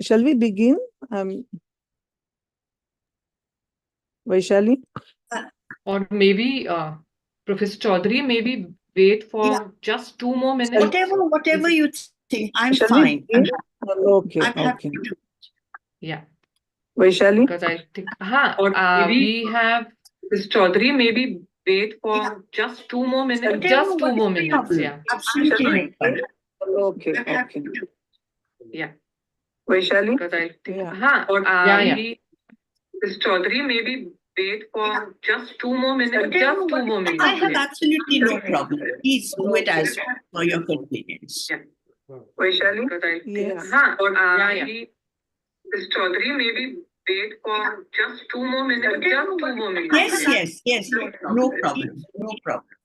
Shall we begin? Vaishali? Or maybe Professor Choudhury, maybe wait for just 2 more minutes. Whatever you think, I'm Shall fine. we begin? Okay, I'm happy okay. to. Yeah, Vaishali? because I think we have Professor Choudhury, maybe wait for just 2 more minutes. Just 2 more minutes, yeah. Absolutely no problem. Okay, I'm happy okay. to. Yeah, Vaishali? because I think Yeah. Professor Choudhury, maybe wait for just 2 more minutes. Just 2 more minutes. I have absolutely no problem. Please do it as per your convenience. Yeah. Vaishali? Because I think Yes. Professor Choudhury, maybe wait for just 2 more minutes. Just 2 more minutes. Yes. No problem. No problem.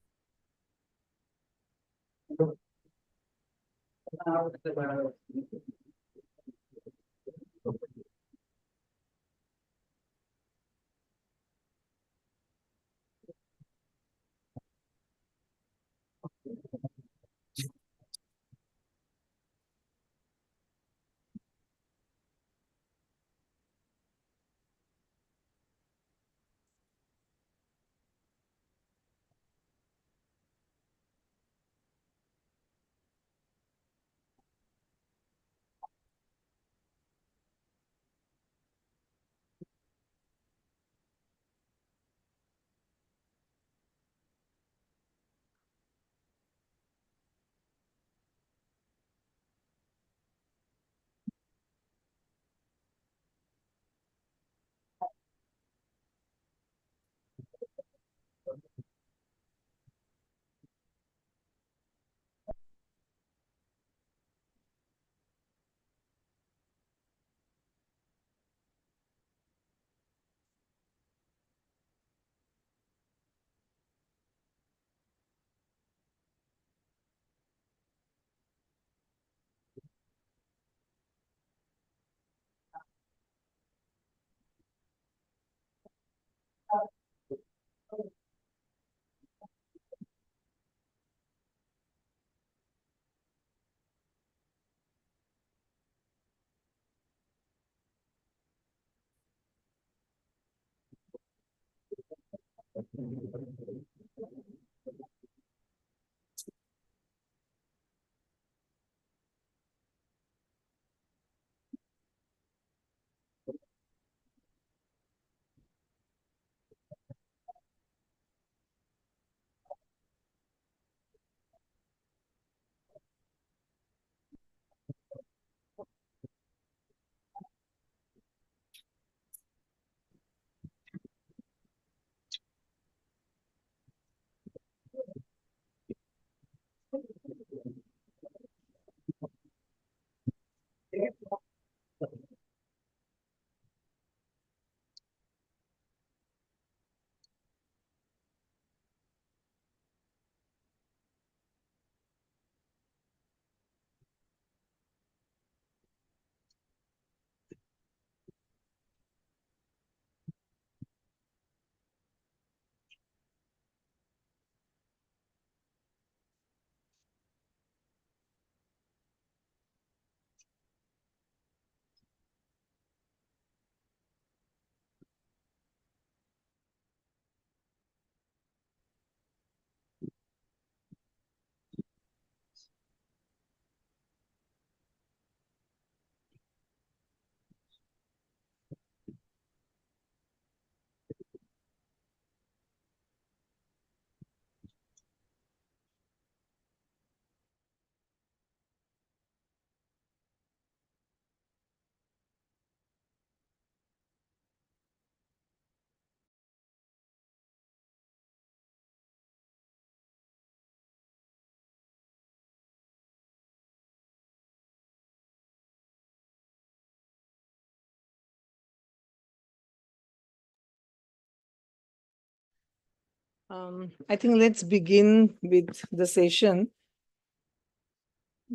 I think let's begin with the session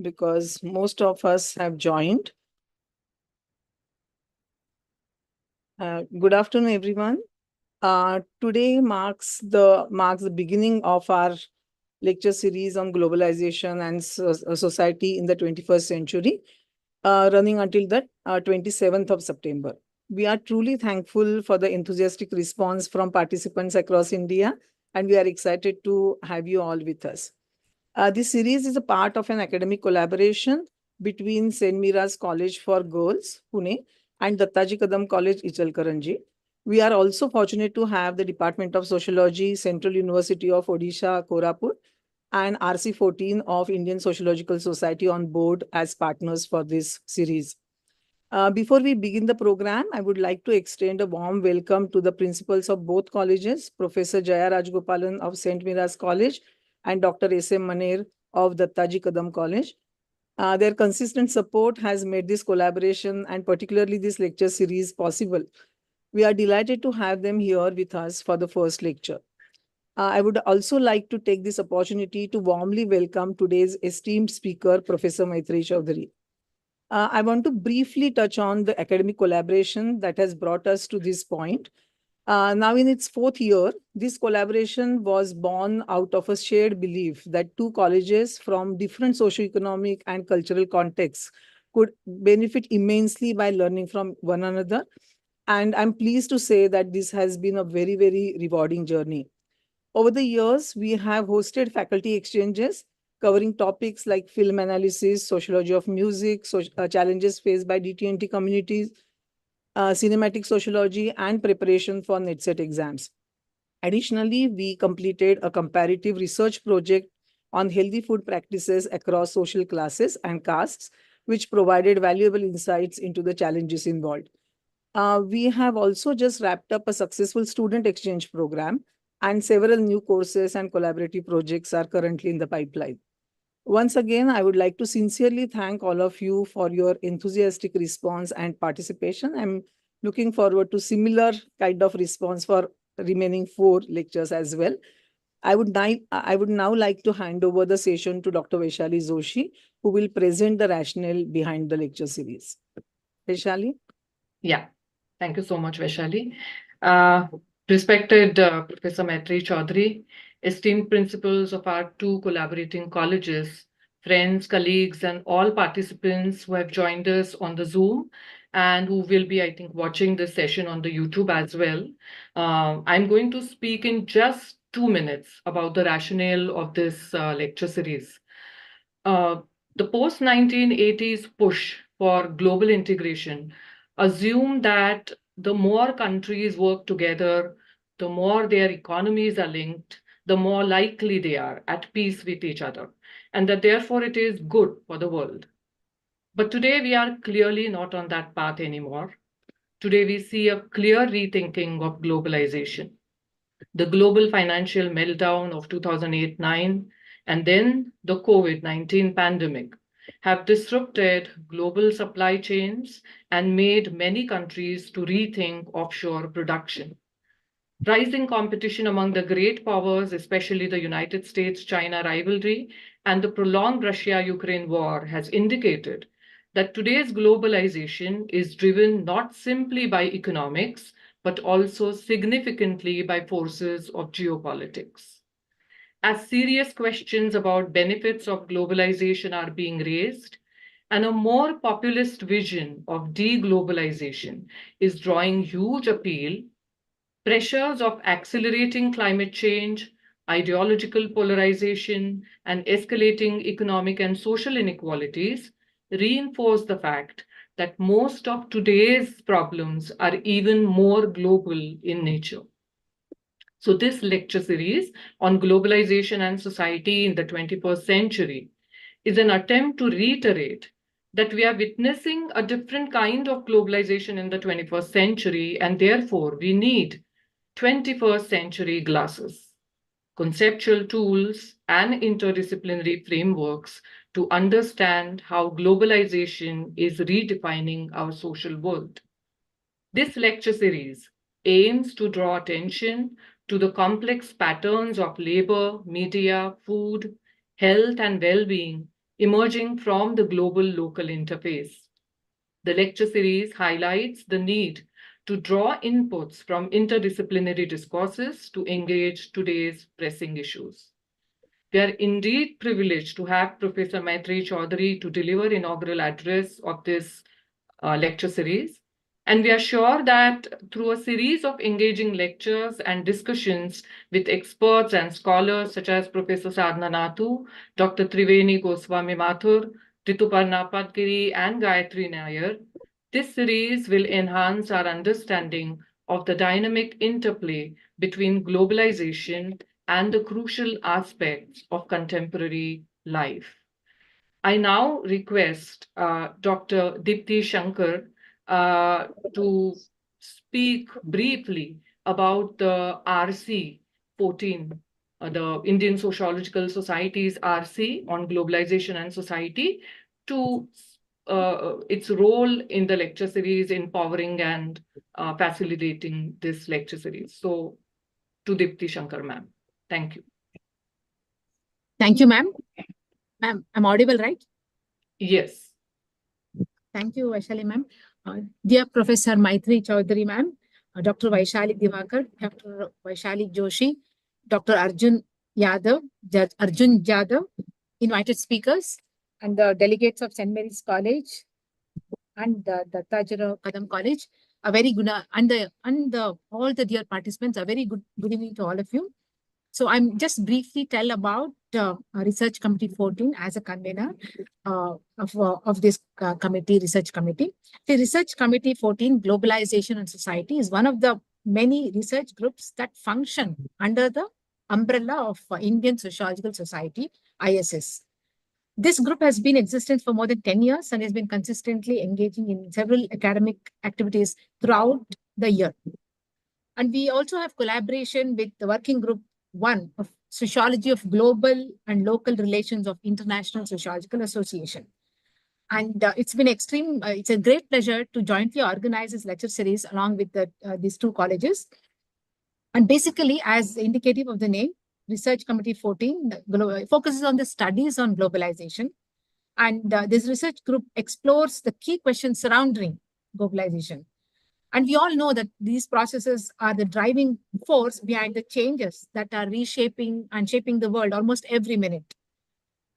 because most of us have joined. Good afternoon, everyone. Today marks the beginning of our lecture series on globalization and society in the 21st century, running until the 27th of September. We are truly thankful for the enthusiastic response from participants across India, and we are excited to have you all with us. This series is a part of an academic collaboration between St. Mira's College for Girls, Pune, and Dattaji Kadam College, Ichalkaranji. We are also fortunate to have the Department of Sociology, Central University of Odisha, Koraput, and RC14 of Indian Sociological Society on board as partners for this series. Before we begin the program, I would like to extend a warm welcome to the principals of both colleges, Professor Jaya Rajgopalan of St. Mira's College and Dr. S.M. Maner of Dattaji Kadam College. Their consistent support has made this collaboration and particularly this lecture series possible. We are delighted to have them here with us for the first lecture. I would also like to take this opportunity to warmly welcome today's esteemed speaker, Professor Maitrayee Choudhury. I want to briefly touch on the academic collaboration that has brought us to this point. Now, in its fourth year, this collaboration was born out of a shared belief that two colleges from different socioeconomic and cultural contexts could benefit immensely by learning from one another. And I'm pleased to say that this has been a very, very rewarding journey. Over the years, we have hosted faculty exchanges covering topics like film analysis, sociology of music, challenges faced by DT&T communities, cinematic sociology, and preparation for NETSET exams. Additionally, we completed a comparative research project on healthy food practices across social classes and castes, which provided valuable insights into the challenges involved. We have also just wrapped up a successful student exchange program, and several new courses and collaborative projects are currently in the pipeline. Once again, I would like to sincerely thank all of you for your enthusiastic response and participation. I'm looking forward to similar kind of response for remaining 4 lectures as well. I would now like to hand over the session to Dr. Vaishali Joshi, who will present the rationale behind the lecture series. Vaishali? Yeah, thank you so much, Vaishali. Respected Professor Maitrayee Choudhury, esteemed principals of our two collaborating colleges, friends, colleagues, and all participants who have joined us on the Zoom and who will be, I think, watching this session on the YouTube as well. I'm going to speak in just 2 minutes about the rationale of this lecture series. Uh, the post-1980s push for global integration assumed that the more countries work together, the more their economies are linked, the more likely they are at peace with each other, and that therefore it is good for the world. But today we are clearly not on that path anymore. Today we see a clear rethinking of globalization. The global financial meltdown of 2008-9, and then the COVID-19 pandemic have disrupted global supply chains and made many countries to rethink offshore production. Rising competition among the great powers, especially the United States-China rivalry and the prolonged Russia-Ukraine war, has indicated that today's globalization is driven not simply by economics, but also significantly by forces of geopolitics. As serious questions about benefits of globalization are being raised, and a more populist vision of deglobalization is drawing huge appeal, pressures of accelerating climate change, ideological polarization, and escalating economic and social inequalities reinforce the fact that most of today's problems are even more global in nature. So this lecture series on globalization and society in the 21st century is an attempt to reiterate that we are witnessing a different kind of globalization in the 21st century, and therefore we need 21st century glasses, conceptual tools, and interdisciplinary frameworks to understand how globalization is redefining our social world. This lecture series aims to draw attention to the complex patterns of labor, media, food, health, and well-being emerging from the global-local interface. The lecture series highlights the need to draw inputs from interdisciplinary discourses to engage today's pressing issues. We are indeed privileged to have Professor Maitrayee Choudhury to deliver inaugural address of this lecture series. And we are sure that through a series of engaging lectures and discussions with experts and scholars such as Professor Sadhna Nathu, Dr. Triveni Goswami Mathur, Rituparna Padgiri, and Gayatri Nair, this series will enhance our understanding of the dynamic interplay between globalization and the crucial aspects of contemporary life. I now request Dr. Dipti Shankar to speak briefly about the RC 14, the Indian Sociological Society's RC on globalization and society, to its role in the lecture series, empowering and facilitating this lecture series. So, to Dipti Shankar, ma'am. Thank you. Thank you, ma'am. Ma'am, I'm audible, right? Yes. Thank you, Vaishali, ma'am. Dear Professor Maitrayee Choudhury, ma'am, Dr. Vaishali Divakar, Dr. Vaishali Joshi, Dr. Arjun Yadav, Judge Arjun Yadav, invited speakers, and the delegates of St. Mary's College and the Tajara Kadam College. A very good, and all the dear participants, a very good evening to all of you. So I'm just briefly tell about Research Committee 14 as a convener of this committee, research committee. The Research Committee 14, Globalization and Society, is one of the many research groups that function under the umbrella of Indian Sociological Society, ISS. This group has been in existence for more than 10 years and has been consistently engaging in several academic activities throughout the year. And we also have collaboration with the Working Group 1 of Sociology of Global and Local Relations of International Sociological Association. And it's been it's a great pleasure to jointly organize this lecture series along with these two colleges. And basically, as indicative of the name, Research Committee 14 focuses on the studies on globalization. And this research group explores the key questions surrounding globalization. And we all know that these processes are the driving force behind the changes that are reshaping and shaping the world almost every minute.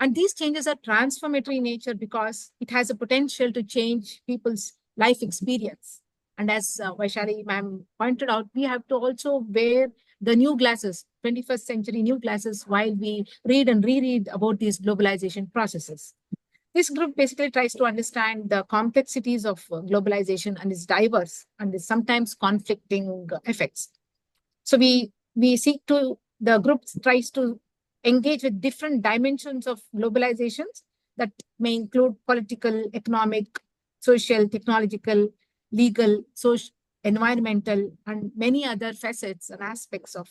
And these changes are transformatory in nature because it has a potential to change people's life experience. And as Vaishali ma'am pointed out, we have to also wear the new glasses, 21st century new glasses, while we read and reread about these globalization processes. This group basically tries to understand the complexities of globalization and its diverse and its sometimes conflicting effects. So the group tries to engage with different dimensions of globalizations that may include political, economic, social, technological, legal, social, environmental, and many other facets and aspects of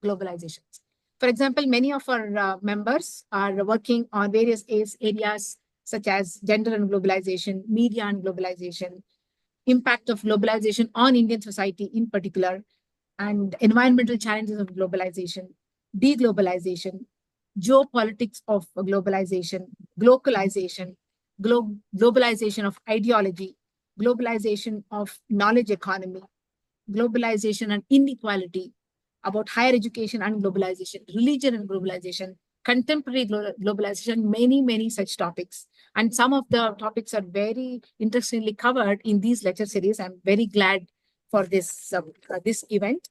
globalizations. For example, many of our members are working on various areas such as gender and globalization, media and globalization, impact of globalization on Indian society in particular, and environmental challenges of globalization, deglobalization, geopolitics of globalization, globalization, globalization of ideology, globalization of knowledge economy, globalization and inequality, about higher education and globalization, religion and globalization, contemporary globalization, many such topics. And some of the topics are very interestingly covered in these lecture series. I'm very glad for this event.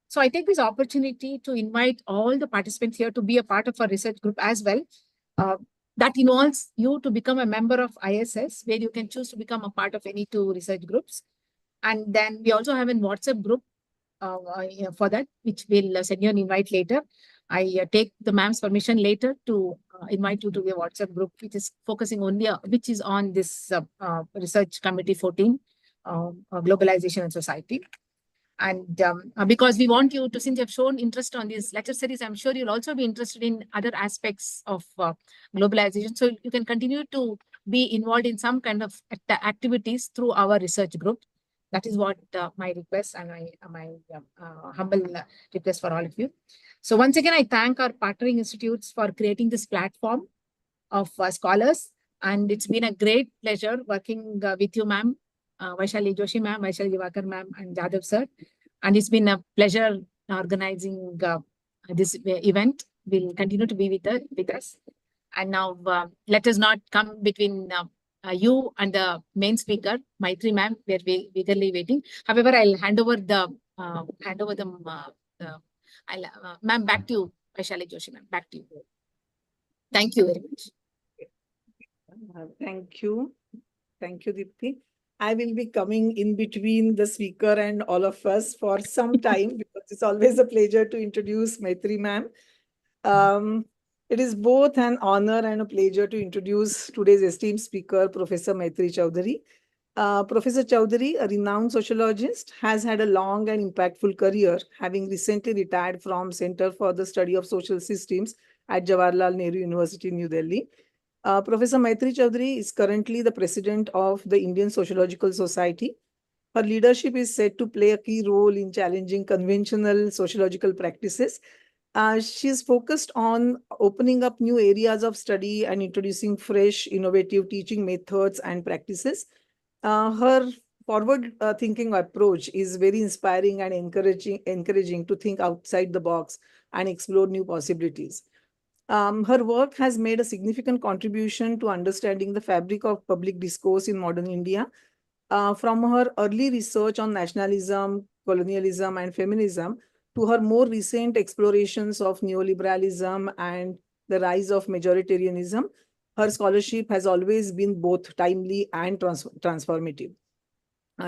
So I take this opportunity to invite all the participants here to be a part of our research group as well. That involves you to become a member of ISS, where you can choose to become a part of any two research groups. And then we also have a WhatsApp group for that, which we'll send you an invite later. I take the ma'am's permission later to invite you to the WhatsApp group, which is focusing only, which is on this Research Committee 14, Globalization and Society. And because we want you to, since you have shown interest on this lecture series, I'm sure you'll also be interested in other aspects of globalization. So you can continue to be involved in some kind of activities through our research group. That is what my request and my humble request for all of you. So once again, I thank our partnering institutes for creating this platform of scholars. And it's been a great pleasure working with you, ma'am, Vaishali Joshi, ma'am, Vaishali Divakar, ma'am, and Jadhav, sir. And it's been a pleasure organizing this event. Will continue to be with us. And now let us not come between you and the main speaker, Maitrayee, ma'am. We're eagerly waiting. However, I'll hand over the ma'am, back to you, Vaishali Joshi, ma'am. Back to you. Thank you very much. Thank you. Thank you, Deepti. I will be coming in between the speaker and all of us for some time because it's always a pleasure to introduce Maitrayee ma'am. It is both an honor and a pleasure to introduce today's esteemed speaker, Professor Maitrayee Choudhury. Professor Choudhury, a renowned sociologist, has had a long and impactful career, having recently retired from Center for the Study of Social Systems at Jawaharlal Nehru University, New Delhi. Professor Maitrayee Choudhury is currently the president of the Indian Sociological Society. Her leadership is said to play a key role in challenging conventional sociological practices. She is focused on opening up new areas of study and introducing fresh, innovative teaching methods and practices. Her forward-thinking approach is very inspiring and encouraging to think outside the box and explore new possibilities. Her work has made a significant contribution to understanding the fabric of public discourse in modern India. From her early research on nationalism, colonialism, and feminism, to her more recent explorations of neoliberalism and the rise of majoritarianism, her scholarship has always been both timely and transformative.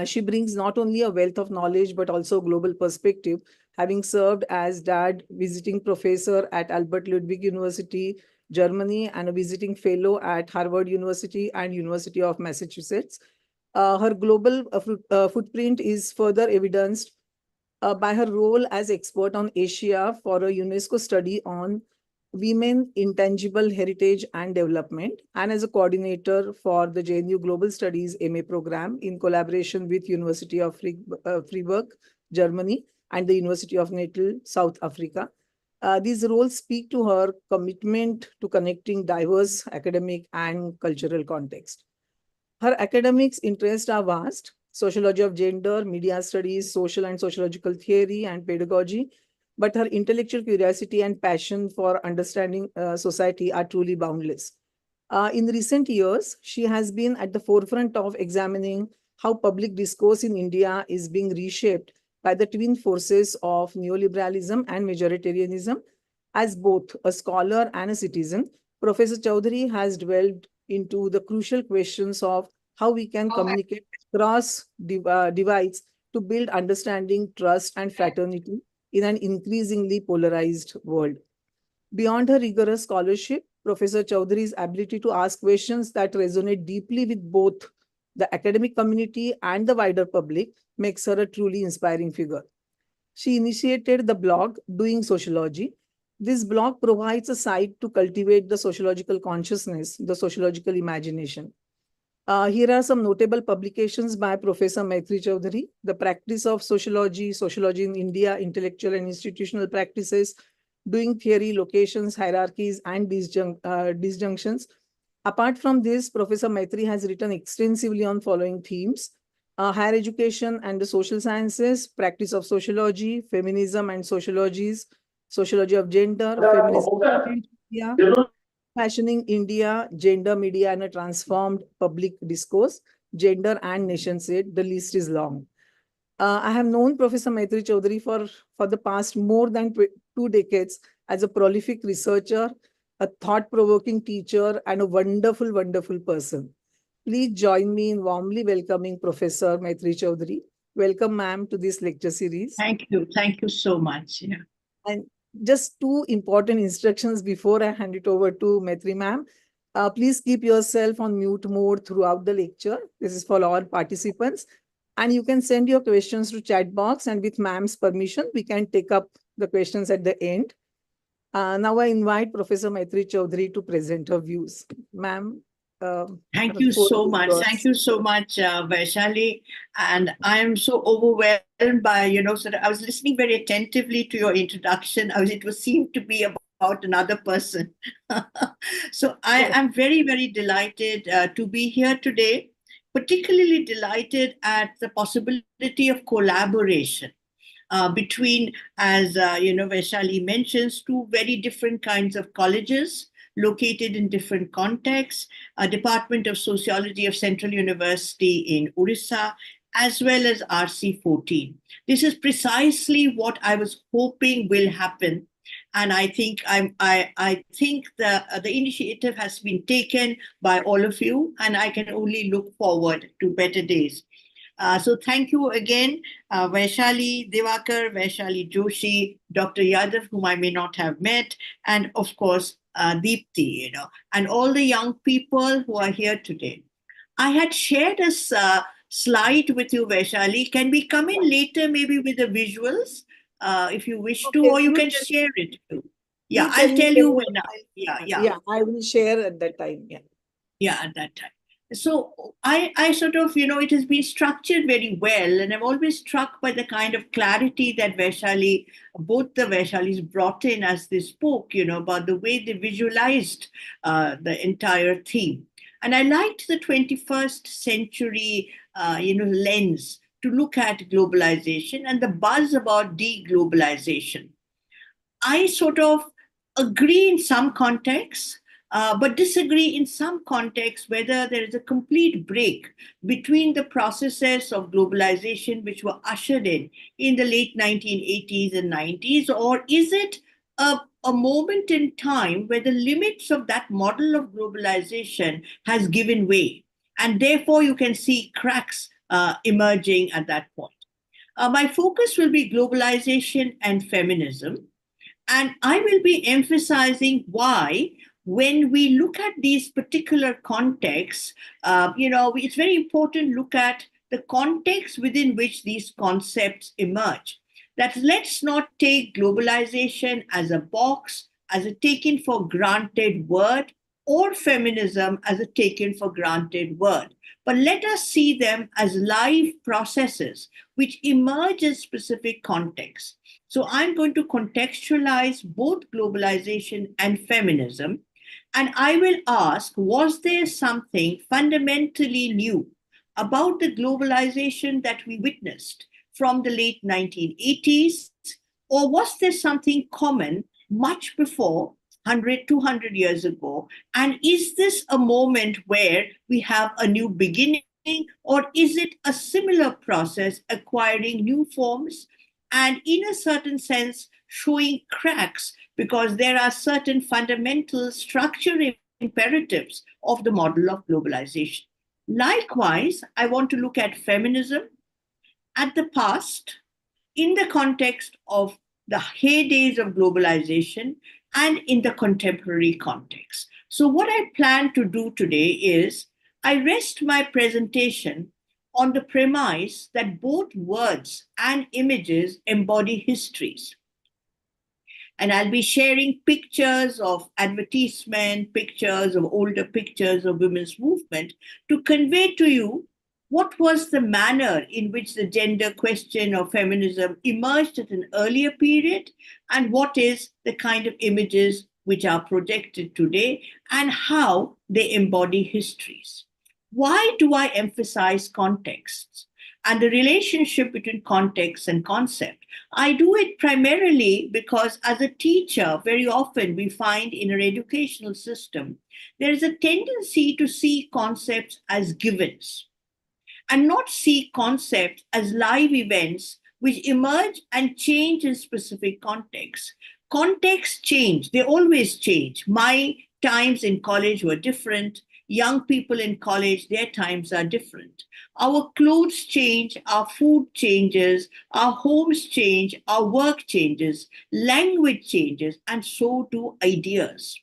She brings not only a wealth of knowledge, but also global perspective, having served as DAD visiting professor at Albert Ludwig University, Germany, and a visiting fellow at Harvard University and University of Massachusetts. Her global footprint is further evidenced by her role as expert on Asia for a UNESCO study on women, intangible heritage and development, and as a coordinator for the JNU Global Studies MA program in collaboration with University of Freiburg, Germany, and the University of Natal, South Africa. These roles speak to her commitment to connecting diverse academic and cultural context. Her academics interests are vast: sociology of gender, media studies, social and sociological theory, and pedagogy. But her intellectual curiosity and passion for understanding society are truly boundless. In recent years, she has been at the forefront of examining how public discourse in India is being reshaped by the twin forces of neoliberalism and majoritarianism. As both a scholar and a citizen, Professor Choudhury has dwelled into the crucial questions of how we can communicate across divides to build understanding, trust, and fraternity in an increasingly polarized world. Beyond her rigorous scholarship, Professor Choudhury's ability to ask questions that resonate deeply with both the academic community and the wider public makes her a truly inspiring figure. She initiated the blog Doing Sociology. This blog provides a site to cultivate the sociological consciousness, the sociological imagination. Here are some notable publications by Professor Maitrayee Choudhury: The Practice of Sociology, Sociology in India, Intellectual and Institutional Practices, Doing Theory, Locations, Hierarchies, and Disjunctions. Apart from this, Professor Maitrayee has written extensively on following themes: higher education and the social sciences, practice of sociology, feminism and sociologies, sociology of gender, feminism in India, fashioning India, gender, media, and a transformed public discourse, gender and nation state. The list is long. I have known Professor Maitrayee Choudhury for the past more than 2 decades as a prolific researcher, a thought-provoking teacher, and a wonderful, wonderful person. Please join me in warmly welcoming Professor Maitrayee Choudhury. Welcome, ma'am, to this lecture series. Thank you. Thank you so much. Yeah. And just 2 important instructions before I hand it over to Maitrayee ma'am. Please keep yourself on mute mode throughout the lecture. This is for all participants. And you can send your questions to chat box, and with ma'am's permission, we can take up the questions at the end. Now I invite Professor Maitrayee Choudhury to present her views. Ma'am. Thank you floor so is much. yours. Thank you so much, Vaishali. And I am so overwhelmed by, sort of, I was listening very attentively to your introduction. It was seemed to be about another person. So I am very, very delighted to be here today, particularly delighted at the possibility of collaboration between, as Vaishali mentions, two very different kinds of colleges located in different contexts, a Department of Sociology of Central University in Orissa, as well as RC14. This is precisely what I was hoping will happen. And I think the initiative has been taken by all of you, and I can only look forward to better days. So thank you again, Vaishali Divakar, Vaishali Joshi, Dr. Yadav, whom I may not have met, and of course, Deepti, and all the young people who are here today. I had shared a slide with you, Vaishali. Can we come in later, maybe with the visuals, if you wish to, or you can share it too? Yeah, You I'll tell me tell you when. when. Yeah, yeah. Yeah, I will share at that time. Yeah. Yeah, at that time. So I sort of, it has been structured very well, and I'm always struck by the kind of clarity that both the Vaishalis brought in as they spoke, about the way they visualized the entire theme. And I liked the 21st century, lens to look at globalization and the buzz about deglobalization. I sort of agree in some contexts, but disagree in some contexts whether there is a complete break between the processes of globalization which were ushered in the late 1980s and 90s, or is it a moment in time where the limits of that model of globalization has given way, and therefore you can see cracks emerging at that point. My focus will be globalization and feminism, and I will be emphasizing why, when we look at these particular contexts, it's very important to look at the context within which these concepts emerge. That let's not take globalization as a box, as a taken for granted word, or feminism as a taken for granted word. But let us see them as live processes which emerge in specific contexts. So I'm going to contextualize both globalization and feminism. And I will ask, was there something fundamentally new about the globalization that we witnessed from the late 1980s? Or was there something common much before 100, 200 years ago? And is this a moment where we have a new beginning, or is it a similar process acquiring new forms and, in a certain sense, showing cracks because there are certain fundamental structural imperatives of the model of globalization? Likewise, I want to look at feminism at the past in the context of the heydays of globalization and in the contemporary context. So, what I plan to do today is I rest my presentation on the premise that both words and images embody histories. And I'll be sharing pictures of advertisement, pictures of older pictures of women's movement to convey to you what was the manner in which the gender question of feminism emerged at an earlier period, and what is the kind of images which are projected today, and how they embody histories. Why do I emphasize contexts and the relationship between context and concept? I do it primarily because, as a teacher, very often we find in our educational system, there is a tendency to see concepts as givens and not see concepts as live events which emerge and change in specific contexts. Contexts change, they always change. My times in college were different. Young people in college, their times are different. Our clothes change, our food changes, our homes change, our work changes, language changes, and so do ideas.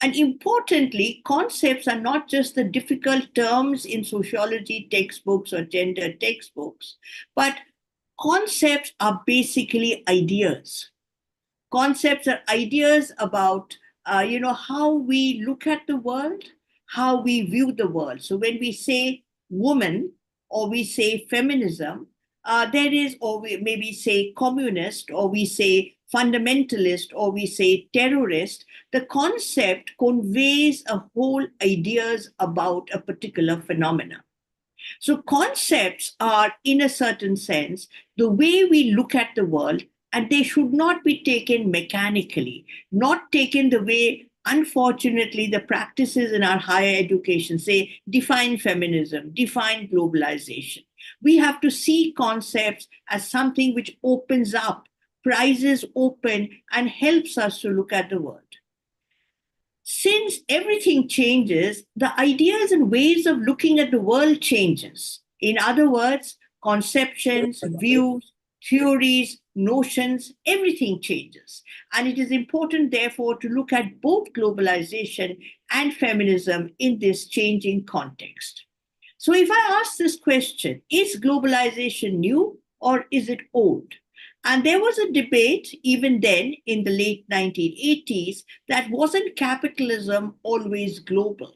And importantly, concepts are not just the difficult terms in sociology textbooks or gender textbooks, but concepts are basically ideas. Concepts are ideas about, how we look at the world, how we view the world. So when we say woman or we say feminism, there is, or we maybe say communist, or we say fundamentalist, or we say terrorist, the concept conveys a whole ideas about a particular phenomena. So concepts are, in a certain sense, the way we look at the world, and they should not be taken mechanically, not taken the way, unfortunately, the practices in our higher education say, define feminism, define globalization. We have to see concepts as something which opens up, prizes open, and helps us to look at the world. Since everything changes, the ideas and ways of looking at the world changes. In other words, conceptions, views, theories, notions, everything changes. And it is important, therefore, to look at both globalization and feminism in this changing context. So if I ask this question, is globalization new or is it old? And there was a debate even then in the late 1980s that wasn't capitalism always global?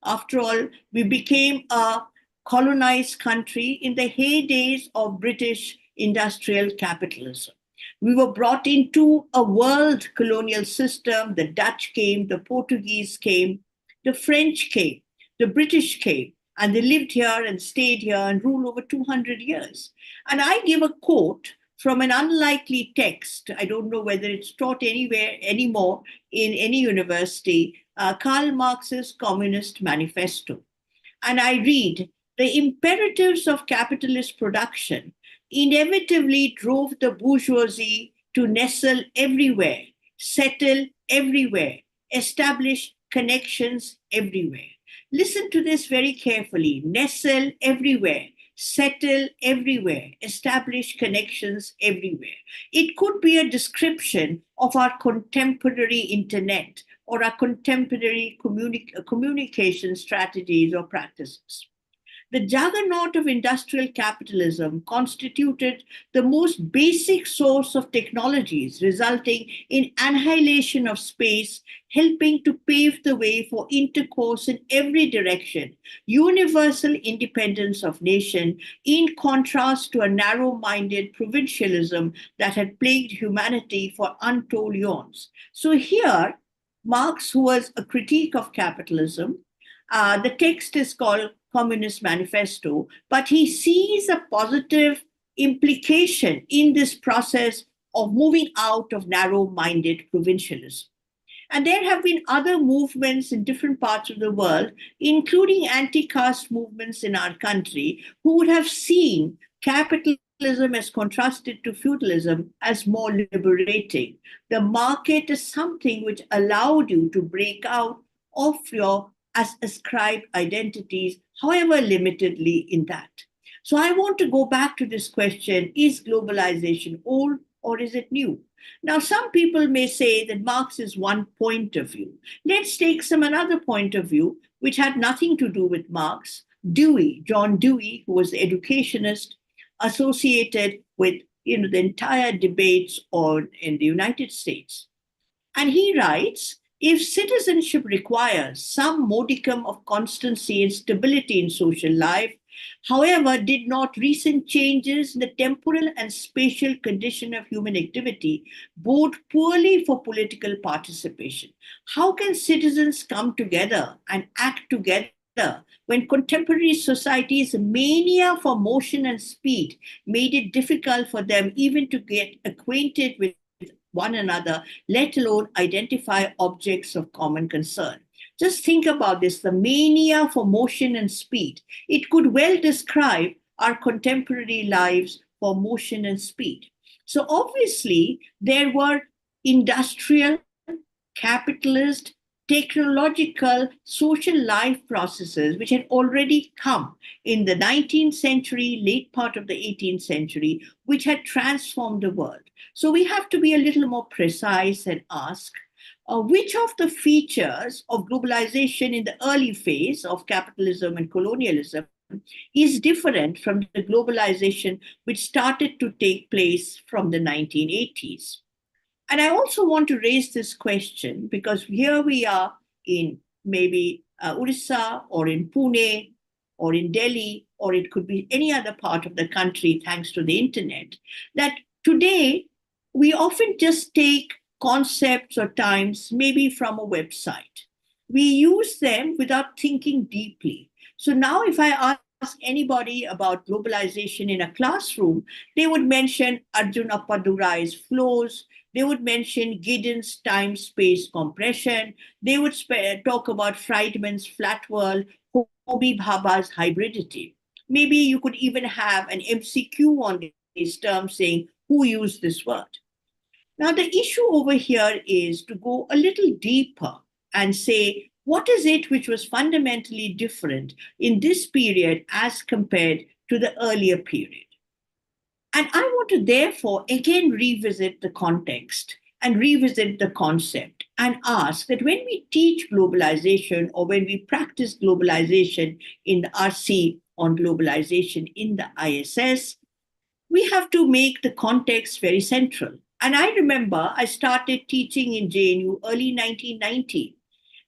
After all, we became a colonized country in the heydays of British industrial capitalism. We were brought into a world colonial system. The Dutch came, the Portuguese came, the French came, the British came, and they lived here and stayed here and ruled over 200 years. And I give a quote from an unlikely text. I don't know whether it's taught anywhere anymore in any university, Karl Marx's Communist Manifesto. And I read, the imperatives of capitalist production inevitably drove the bourgeoisie to nestle everywhere, settle everywhere, establish connections everywhere. Listen to this very carefully. Nestle everywhere, settle everywhere, establish connections everywhere. It could be a description of our contemporary internet or our contemporary communication strategies or practices. The juggernaut of industrial capitalism constituted the most basic source of technologies, resulting in annihilation of space, helping to pave the way for intercourse in every direction, universal independence of nation, in contrast to a narrow-minded provincialism that had plagued humanity for untold eons. So here, Marx, who was a critique of capitalism, the text is called Communist Manifesto, but he sees a positive implication in this process of moving out of narrow-minded provincialism. And there have been other movements in different parts of the world, including anti-caste movements in our country, who would have seen capitalism as contrasted to feudalism as more liberating. The market is something which allowed you to break out of your as ascribed identities, however limitedly in that. So I want to go back to this question, is globalization old or is it new? Now, some people may say that Marx is one point of view. Let's take some another point of view, which had nothing to do with Marx. Dewey, John Dewey, who was the educationist associated with the entire debates in the United States. And he writes, if citizenship requires some modicum of constancy and stability in social life, however, did not recent changes in the temporal and spatial condition of human activity bode poorly for political participation? How can citizens come together and act together when contemporary society's mania for motion and speed made it difficult for them even to get acquainted with one another, let alone identify objects of common concern? Just think about this, the mania for motion and speed. It could well describe our contemporary lives for motion and speed. So obviously, there were industrial, capitalist, technological, social life processes which had already come in the 19th century, late part of the 18th century, which had transformed the world. So we have to be a little more precise and ask, which of the features of globalization in the early phase of capitalism and colonialism is different from the globalization which started to take place from the 1980s? And I also want to raise this question because here we are in maybe Orissa or in Pune or in Delhi, or it could be any other part of the country thanks to the internet, that today we often just take concepts or terms maybe from a website. We use them without thinking deeply. So now, if I ask anybody about globalization in a classroom, they would mention Arjun Appadurai's flows. They would mention Giddens' time space compression. They would talk about Friedman's flat world, Homi Bhabha's hybridity. Maybe you could even have an MCQ on these terms saying, who used this word? Now, the issue over here is to go a little deeper and say, what is it which was fundamentally different in this period as compared to the earlier period? And I want to therefore again revisit the context and revisit the concept and ask that when we teach globalization or when we practice globalization in the RC on globalization in the ISS, we have to make the context very central. And I remember I started teaching in JNU early 1990.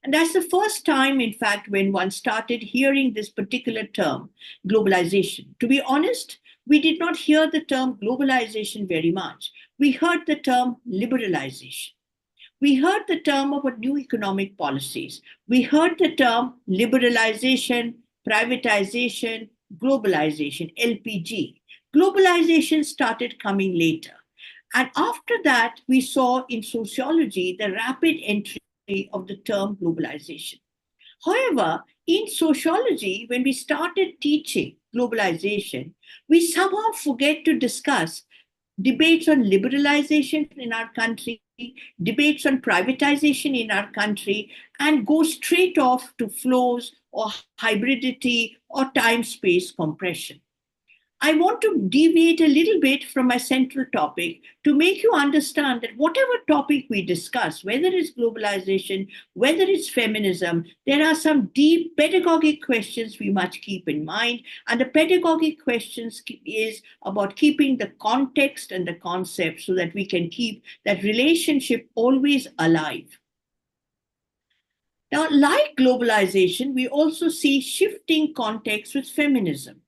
And that's the first time, in fact, when one started hearing this particular term, globalization. To be honest, we did not hear the term globalization very much. We heard the term liberalization. We heard the term about new economic policies. We heard the term liberalization, privatization, globalization, LPG. Globalization started coming later. And after that, we saw in sociology the rapid entry of the term globalization. However, in sociology, when we started teaching globalization, we somehow forget to discuss debates on liberalization in our country, debates on privatization in our country, and go straight off to flows or hybridity or time space compression. I want to deviate a little bit from my central topic to make you understand that whatever topic we discuss, whether it's globalization, whether it's feminism, there are some deep pedagogic questions we must keep in mind. And the pedagogic questions is about keeping the context and the concept so that we can keep that relationship always alive. Now, like globalization, we also see shifting context with feminism.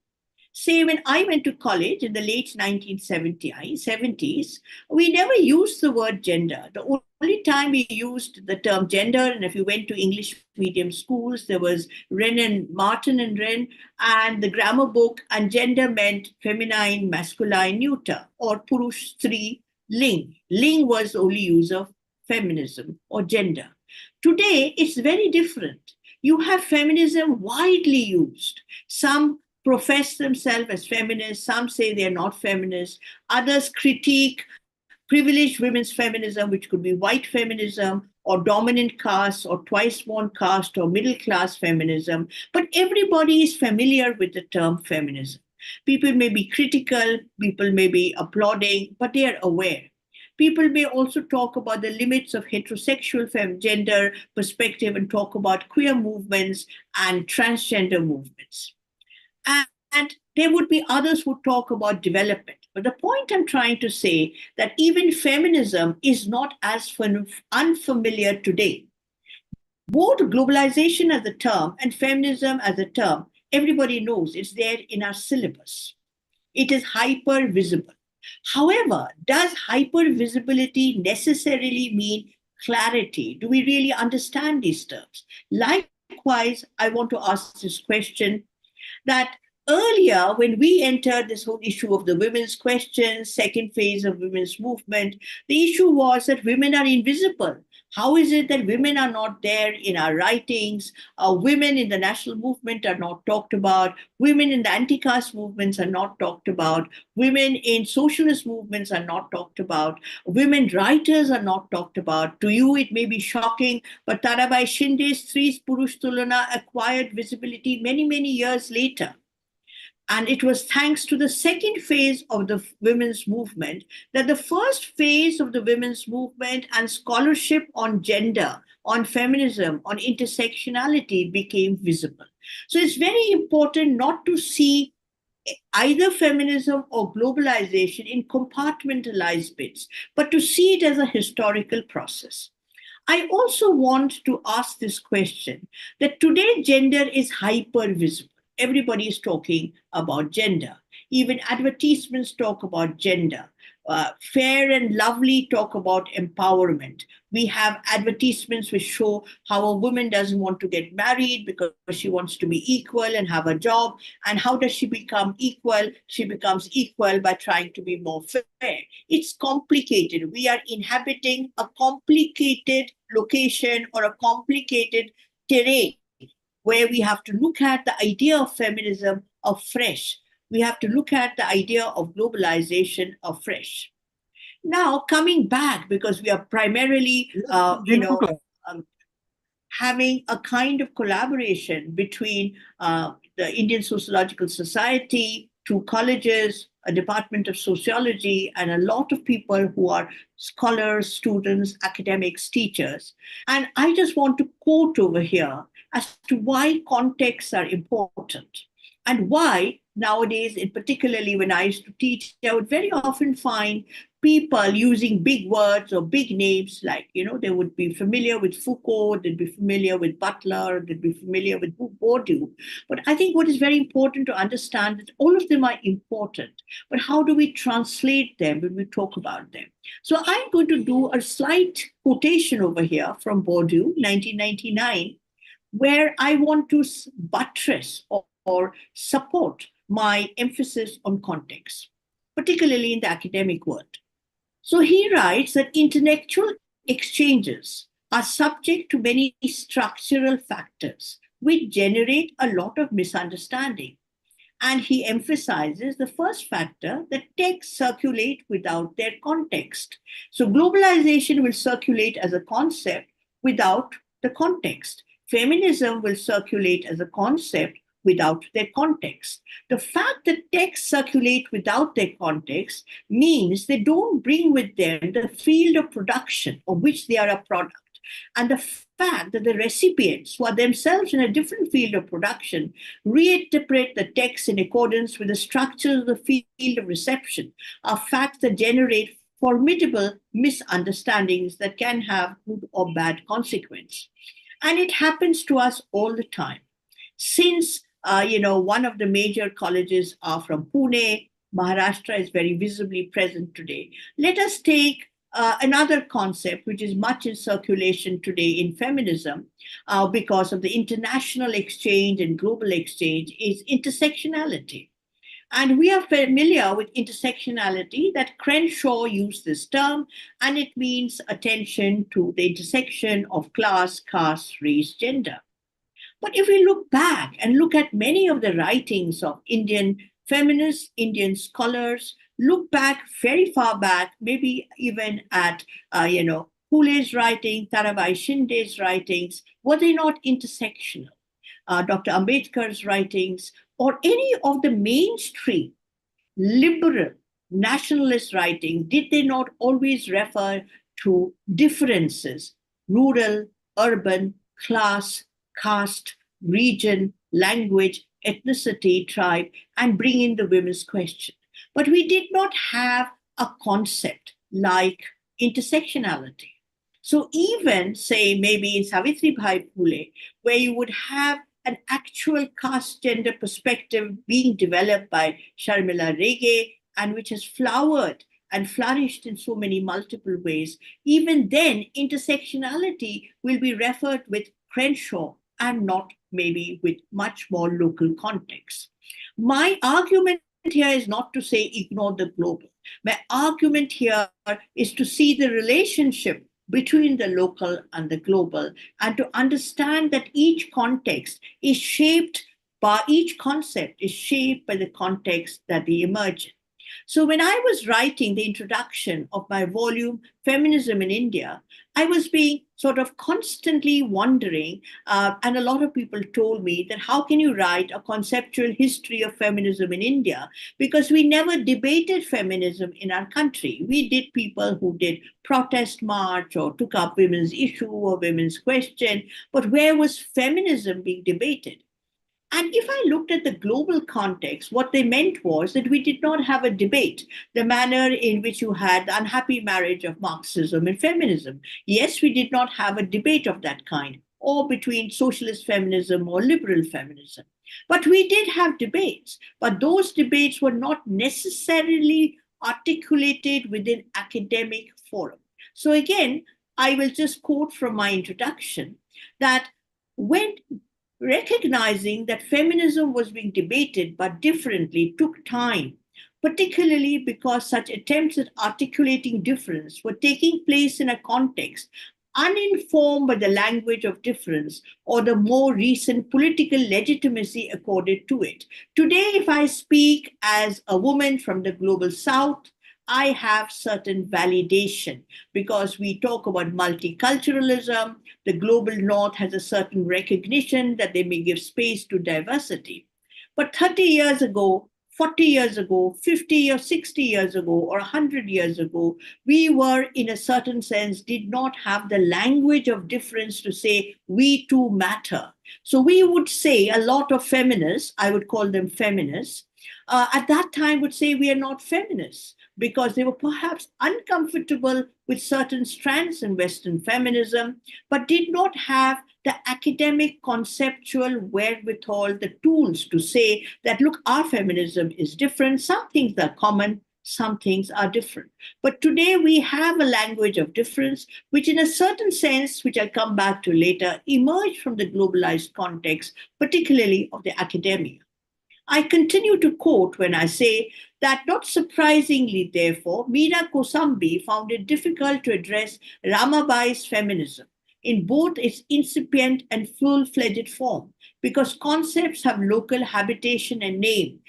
Say, when I went to college in the late 1970s, we never used the word gender. The only time we used the term gender, and if you went to English medium schools, there was Wren and Martin and Wren, and the grammar book, and gender meant feminine, masculine, neuter, or purush, stri, ling. Ling was the only use of feminism or gender. Today, it's very different. You have feminism widely used. Some profess themselves as feminists, some say they're not feminists, others critique privileged women's feminism, which could be white feminism or dominant caste or twice-born caste or middle-class feminism, but everybody is familiar with the term feminism. People may be critical, people may be applauding, but they are aware. People may also talk about the limits of heterosexual gender perspective and talk about queer movements and transgender movements. And there would be others who talk about development. But the point I'm trying to say that even feminism is not as unfamiliar today. Both globalization as a term and feminism as a term, everybody knows it's there in our syllabus. It is hyper visible. However, does hyper visibility necessarily mean clarity? Do we really understand these terms? Likewise, I want to ask this question that earlier, when we entered this whole issue of the women's question, second phase of women's movement, the issue was that women are invisible. How is it that women are not there in our writings? Women in the national movement are not talked about. Women in the anti-caste movements are not talked about. Women in socialist movements are not talked about. Women writers are not talked about. To you, it may be shocking, but Tarabai Shinde's Three's Purush Tulana acquired visibility many, many years later. And it was thanks to the second phase of the women's movement that the first phase of the women's movement and scholarship on gender, on feminism, on intersectionality became visible. So it's very important not to see either feminism or globalization in compartmentalized bits, but to see it as a historical process. I also want to ask this question that today gender is hyper visible. Everybody is talking about gender. Even advertisements talk about gender. Fair and Lovely talk about empowerment. We have advertisements which show how a woman doesn't want to get married because she wants to be equal and have a job. And how does she become equal? She becomes equal by trying to be more fair. It's complicated. We are inhabiting a complicated location or a complicated terrain where we have to look at the idea of feminism afresh. We have to look at the idea of globalization afresh. Now, coming back, because we are primarily, um, having a kind of collaboration between the Indian Sociological Society, two colleges, a department of sociology, and a lot of people who are scholars, students, academics, teachers. And I just want to quote over here as to why contexts are important and why nowadays, and particularly when I used to teach, I would very often find people using big words or big names, like, they would be familiar with Foucault, they'd be familiar with Butler, they'd be familiar with Bourdieu. But I think what is very important to understand is all of them are important, but how do we translate them when we talk about them? So I'm going to do a slight quotation over here from Bourdieu, 1999, where I want to buttress or support my emphasis on context, particularly in the academic world. So he writes that intellectual exchanges are subject to many structural factors which generate a lot of misunderstanding. And he emphasizes the first factor, that texts circulate without their context. So globalization will circulate as a concept without the context. Feminism will circulate as a concept without their context. The fact that texts circulate without their context means they don't bring with them the field of production of which they are a product. And the fact that the recipients, who are themselves in a different field of production, reinterpret the text in accordance with the structure of the field of reception are facts that generate formidable misunderstandings that can have good or bad consequence. And it happens to us all the time. Since one of the major colleges are from Pune, Maharashtra is very visibly present today. Let us take another concept which is much in circulation today in feminism because of the international exchange and global exchange is intersectionality. And we are familiar with intersectionality, that Crenshaw used this term, and it means attention to the intersection of class, caste, race, gender. But if we look back and look at many of the writings of Indian feminists, Indian scholars, look back very far back, maybe even at, Pule's writing, Tarabai Shinde's writings, were they not intersectional? Dr. Ambedkar's writings, or any of the mainstream liberal nationalist writing, did they not always refer to differences, rural, urban, class, caste, region, language, ethnicity, tribe, and bring in the women's question? But we did not have a concept like intersectionality. So even, say, maybe in Savitribai Phule, where you would have an actual caste gender perspective being developed by Sharmila Rege, and which has flowered and flourished in so many multiple ways, even then intersectionality will be referred with Crenshaw and not maybe with much more local context. My argument here is not to say ignore the global. My argument here is to see the relationship between the local and the global, and to understand that each context is shaped by, each concept is shaped by the context that they emerge in. So when I was writing the introduction of my volume, Feminism in India, I was being sort of constantly wondering, and a lot of people told me that how can you write a conceptual history of feminism in India? Because we never debated feminism in our country. We did people who did protest march or took up women's issue or women's question, but where was feminism being debated? And if I looked at the global context, what they meant was that we did not have a debate, the manner in which you had the unhappy marriage of Marxism and feminism. Yes, we did not have a debate of that kind, or between socialist feminism or liberal feminism. But we did have debates, but those debates were not necessarily articulated within academic forum. So again, I will just quote from my introduction that when recognizing that feminism was being debated but differently took time, particularly because such attempts at articulating difference were taking place in a context uninformed by the language of difference or the more recent political legitimacy accorded to it. Today, if I speak as a woman from the global south, I have certain validation because we talk about multiculturalism. The global north has a certain recognition that they may give space to diversity. But 30 years ago, 40 years ago, 50 or 60 years ago, or 100 years ago, we were, in a certain sense, did not have the language of difference to say, we too matter. So we would say, a lot of feminists, I would call them feminists, at that time would say we are not feminists because they were perhaps uncomfortable with certain strands in Western feminism, but did not have the academic conceptual wherewithal, the tools to say that, look, our feminism is different. Some things are common, some things are different. But today we have a language of difference, which in a certain sense, which I'll come back to later, emerged from the globalized context, particularly of the academia. I continue to quote when I say that, not surprisingly, therefore, Mira Kosambi found it difficult to address Ramabai's feminism in both its incipient and full-fledged form, because concepts have local habitation and name,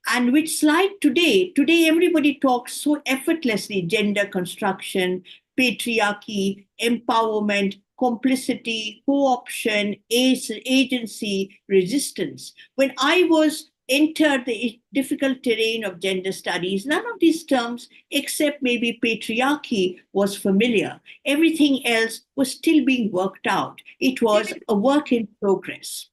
and which slide today. Today, everybody talks so effortlessly: gender construction, patriarchy, empowerment, complicity, co-option, agency, resistance. When I was entered the difficult terrain of gender studies, none of these terms, except maybe patriarchy, was familiar. Everything else was still being worked out. It was a work in progress.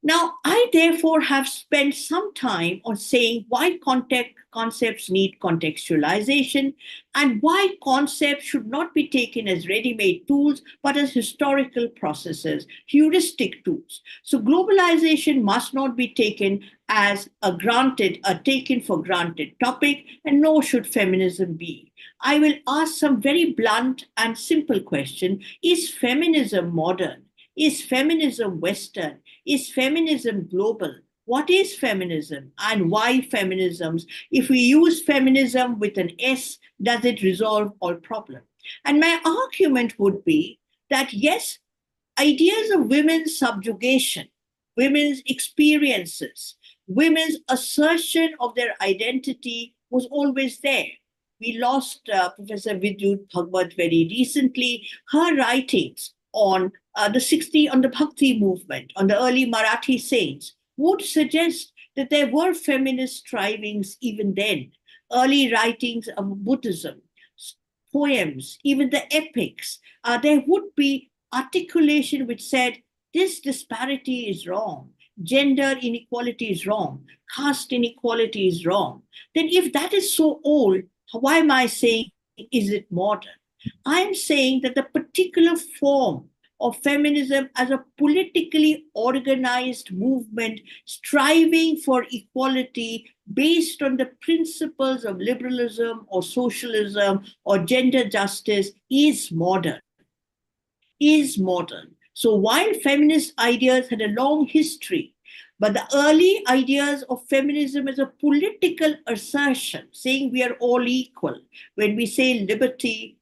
Now, I therefore have spent some time on saying why concepts need contextualization and why concepts should not be taken as ready-made tools, but as historical processes, heuristic tools. So globalization must not be taken as a taken for granted topic, and nor should feminism be. I will ask some very blunt and simple question: is feminism modern? Is feminism Western? Is feminism global? What is feminism and why feminisms? If we use feminism with an S, does it resolve all problems? And my argument would be that yes, ideas of women's subjugation, women's experiences, women's assertion of their identity was always there. We lost Professor Vidyut Bhagwat very recently. Her writings on on the Bhakti movement, on the early Marathi saints, would suggest that there were feminist strivings even then. Early writings of Buddhism, poems, even the epics, there would be articulation which said this disparity is wrong, gender inequality is wrong, caste inequality is wrong. Then, if that is so old, why am I saying is it modern? I am saying that the particular form of feminism as a politically organized movement striving for equality based on the principles of liberalism or socialism or gender justice is modern. So while feminist ideas had a long history, but the early ideas of feminism as a political assertion, saying we are all equal, when we say liberty,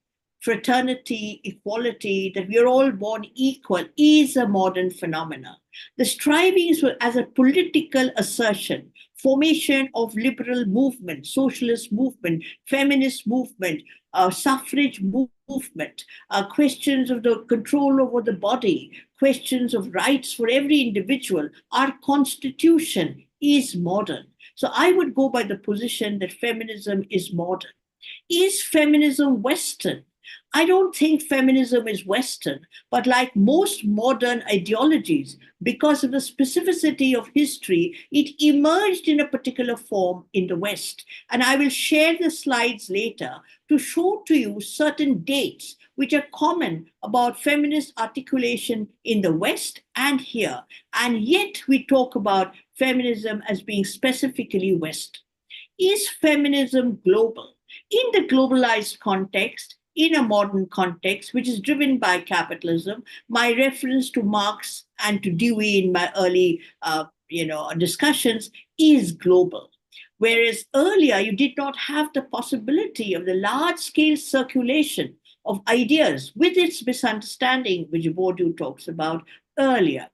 fraternity, equality, that we are all born equal, is a modern phenomenon. The strivings were as a political assertion, formation of liberal movement, socialist movement, feminist movement, suffrage movement, questions of the control over the body, questions of rights for every individual. Our constitution is modern. So I would go by the position that feminism is modern. Is feminism Western? I don't think feminism is Western, but like most modern ideologies, because of the specificity of history, it emerged in a particular form in the West. And I will share the slides later to show to you certain dates which are common about feminist articulation in the West and here. And yet we talk about feminism as being specifically West. Is feminism global? In the globalized context, in a modern context, which is driven by capitalism, my reference to Marx and to Dewey in my early discussions is global. Whereas earlier, you did not have the possibility of the large scale circulation of ideas with its misunderstanding, which Bourdieu talks about earlier.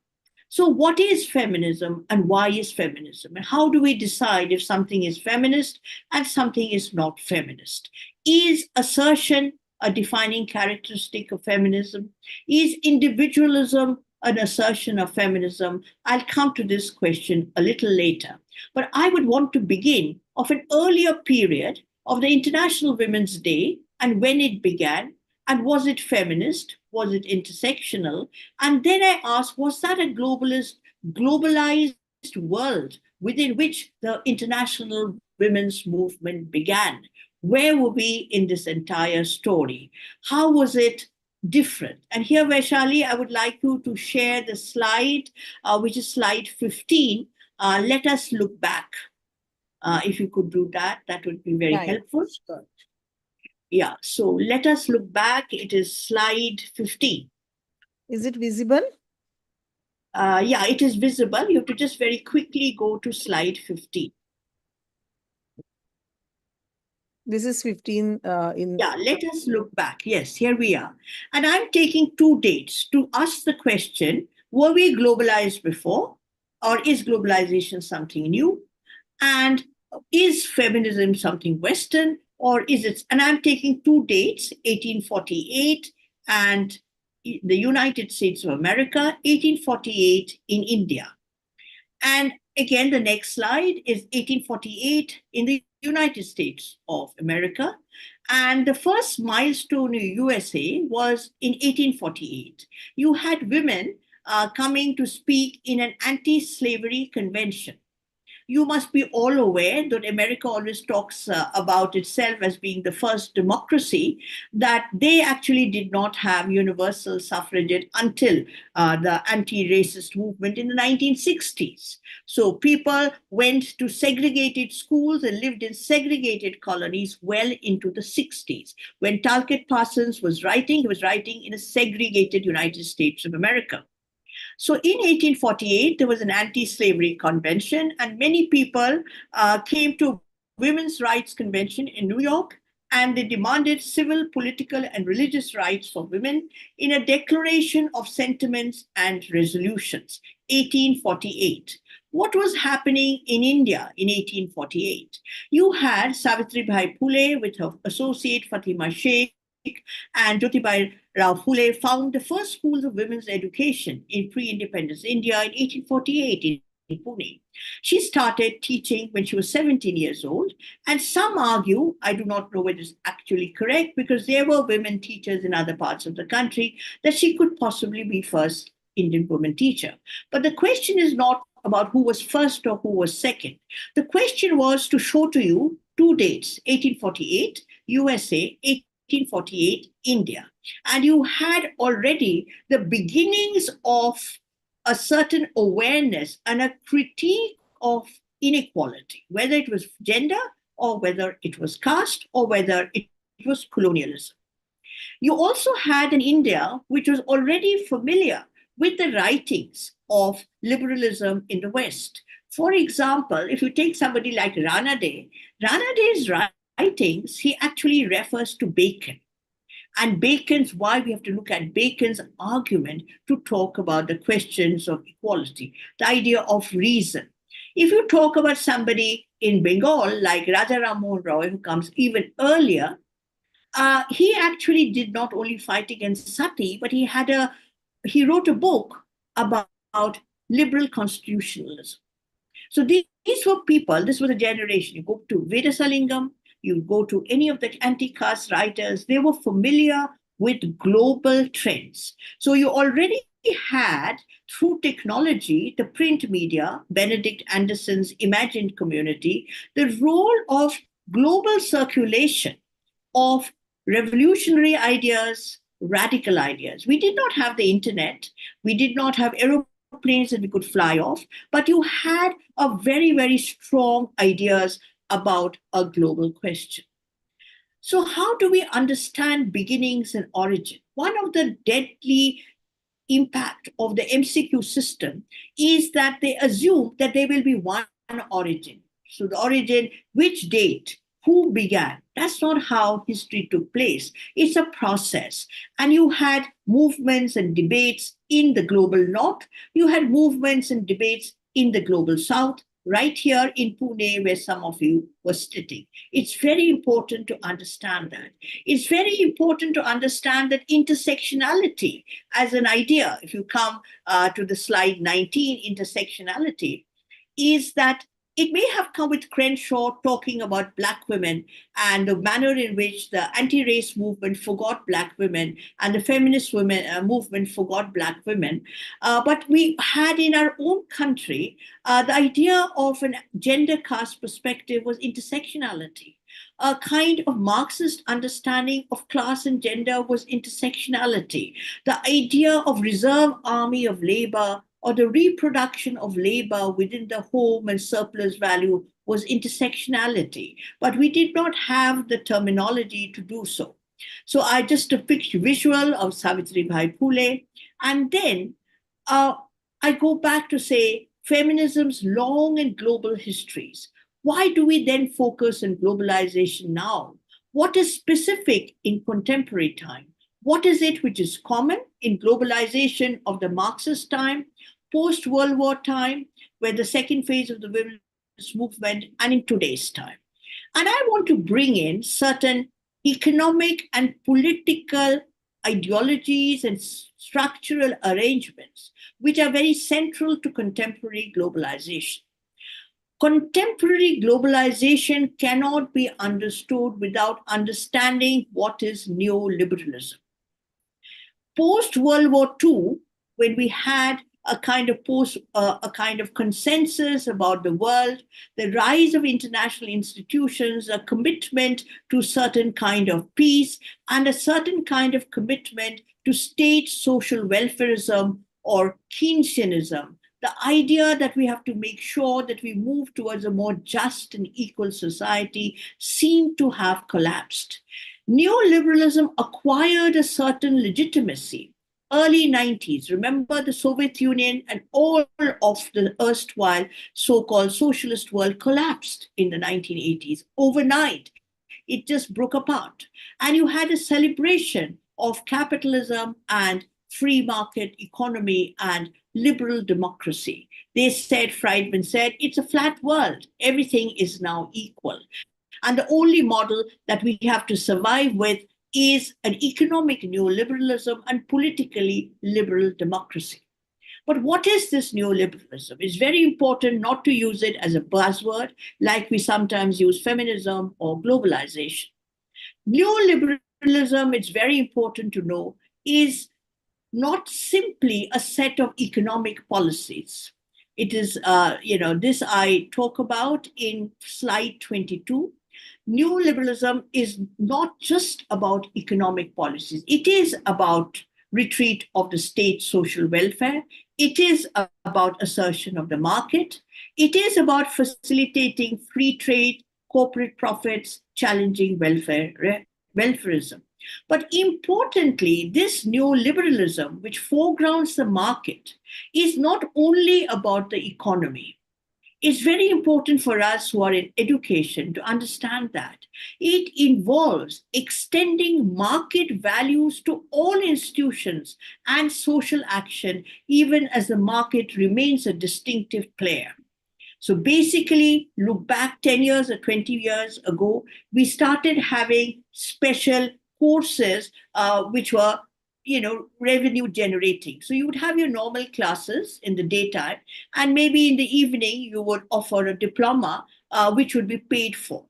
So, what is feminism and why is feminism? And how do we decide if something is feminist and something is not feminist? Is assertion a defining characteristic of feminism? Is individualism an assertion of feminism? I'll come to this question a little later. But I would want to begin of an earlier period of the International Women's Day and when it began. And was it feminist? Was it intersectional? And then I asked, was that a globalized world within which the international women's movement began? Where were we in this entire story? How was it different? And here, Vaishali, I would like you to share the slide, which is slide 15. Let us look back. If you could do that, that would be very helpful. Sure. Yeah, so let us look back. It is slide 15. Is it visible? Yeah, it is visible. You have to just very quickly go to slide 15. This is 15 Yeah, let us look back. Yes, here we are. And I'm taking two dates to ask the question, were we globalized before? Or is globalization something new? And is feminism something Western? Or is it, and I'm taking two dates, 1848 and the United States of America, 1848 in India. And again, the next slide is 1848 in the United States of America. And the first milestone in USA was in 1848. You had women coming to speak in an anti-slavery convention. You must be all aware that America always talks about itself as being the first democracy, that they actually did not have universal suffrage until the anti-racist movement in the 1960s. So people went to segregated schools and lived in segregated colonies well into the 60s. When Talcott Parsons was writing, he was writing in a segregated United States of America. So in 1848, there was an anti-slavery convention, and many people came to Women's Rights Convention in New York, and they demanded civil, political, and religious rights for women in a declaration of sentiments and resolutions, 1848. What was happening in India in 1848? You had Savitribai Phule with her associate Fatima Sheikh, and Jyotibai Rao Phule found the first schools of women's education in pre-independence India in 1848 in Pune. She started teaching when she was 17 years old, and some argue, I do not know whether it's actually correct, because there were women teachers in other parts of the country, that she could possibly be first Indian woman teacher. But the question is not about who was first or who was second. The question was to show to you two dates, 1848, USA, 1848, India. And you had already the beginnings of a certain awareness and a critique of inequality, whether it was gender or whether it was caste or whether it was colonialism. You also had an India which was already familiar with the writings of liberalism in the West. For example, if you take somebody like Ranaday's writings, he actually refers to Bacon. And Bacon's, why we have to look at Bacon's argument to talk about the questions of equality, the idea of reason. If you talk about somebody in Bengal, like Raja Ram Mohan Roy, who comes even earlier, he actually did not only fight against sati, but he wrote a book about liberal constitutionalism. So these were people, this was a generation. You go to Vedasalingam, you go to any of the anti-caste writers, they were familiar with global trends. So you already had, through technology, the print media, Benedict Anderson's imagined community, the role of global circulation of revolutionary ideas, radical ideas. We did not have the internet. We did not have aeroplanes that we could fly off, but you had a very, very strong ideas about a global question. So how do we understand beginnings and origin? One of the deadly impact of the MCQ system is that they assume that there will be one origin. So the origin, which date, who began. That's not how history took place. It's a process. And you had movements and debates in the global north. You had movements and debates in the global south, right here in Pune, where some of you were sitting. It's very important to understand that. It's very important to understand that intersectionality as an idea, if you come to the slide 19, intersectionality, is that it may have come with Crenshaw talking about Black women and the manner in which the anti-race movement forgot Black women and the feminist women movement forgot Black women. But we had in our own country, the idea of a gender caste perspective was intersectionality. A kind of Marxist understanding of class and gender was intersectionality. The idea of reserve army of labor or the reproduction of labor within the home and surplus value was intersectionality. But we did not have the terminology to do so. So I just depict visual of Savitribai Phule. And then I go back to say feminism's long and global histories. Why do we then focus on globalization now? What is specific in contemporary time? What is it which is common in globalization of the Marxist time, post-World War time, where the second phase of the women's movement, and in today's time? And I want to bring in certain economic and political ideologies and structural arrangements, which are very central to contemporary globalization. Contemporary globalization cannot be understood without understanding what is neoliberalism. Post-World War II, when we had a kind of consensus about the world, the rise of international institutions, a commitment to certain kind of peace, and a certain kind of commitment to state social welfarism or Keynesianism, the idea that we have to make sure that we move towards a more just and equal society seemed to have collapsed. Neoliberalism acquired a certain legitimacy. Early 90s, remember the Soviet Union and all of the erstwhile so-called socialist world collapsed in the 1980s. Overnight, it just broke apart. And you had a celebration of capitalism and free market economy and liberal democracy. They said, Friedman said, it's a flat world. Everything is now equal. And the only model that we have to survive with is an economic neoliberalism and politically liberal democracy. But what is this neoliberalism? It's very important not to use it as a buzzword like we sometimes use feminism or globalization. Neoliberalism, it's very important to know, is not simply a set of economic policies. It is, this I talk about in slide 22. Neoliberalism is not just about economic policies. It is about retreat of the state social welfare. It is about assertion of the market. It is about facilitating free trade, corporate profits, challenging welfarism. But importantly, this neoliberalism, which foregrounds the market, is not only about the economy. It's very important for us who are in education to understand that. It involves extending market values to all institutions and social action, even as the market remains a distinctive player. So basically, look back 10 years or 20 years ago, we started having special courses which were revenue generating. So you would have your normal classes in the daytime, and maybe in the evening you would offer a diploma which would be paid for.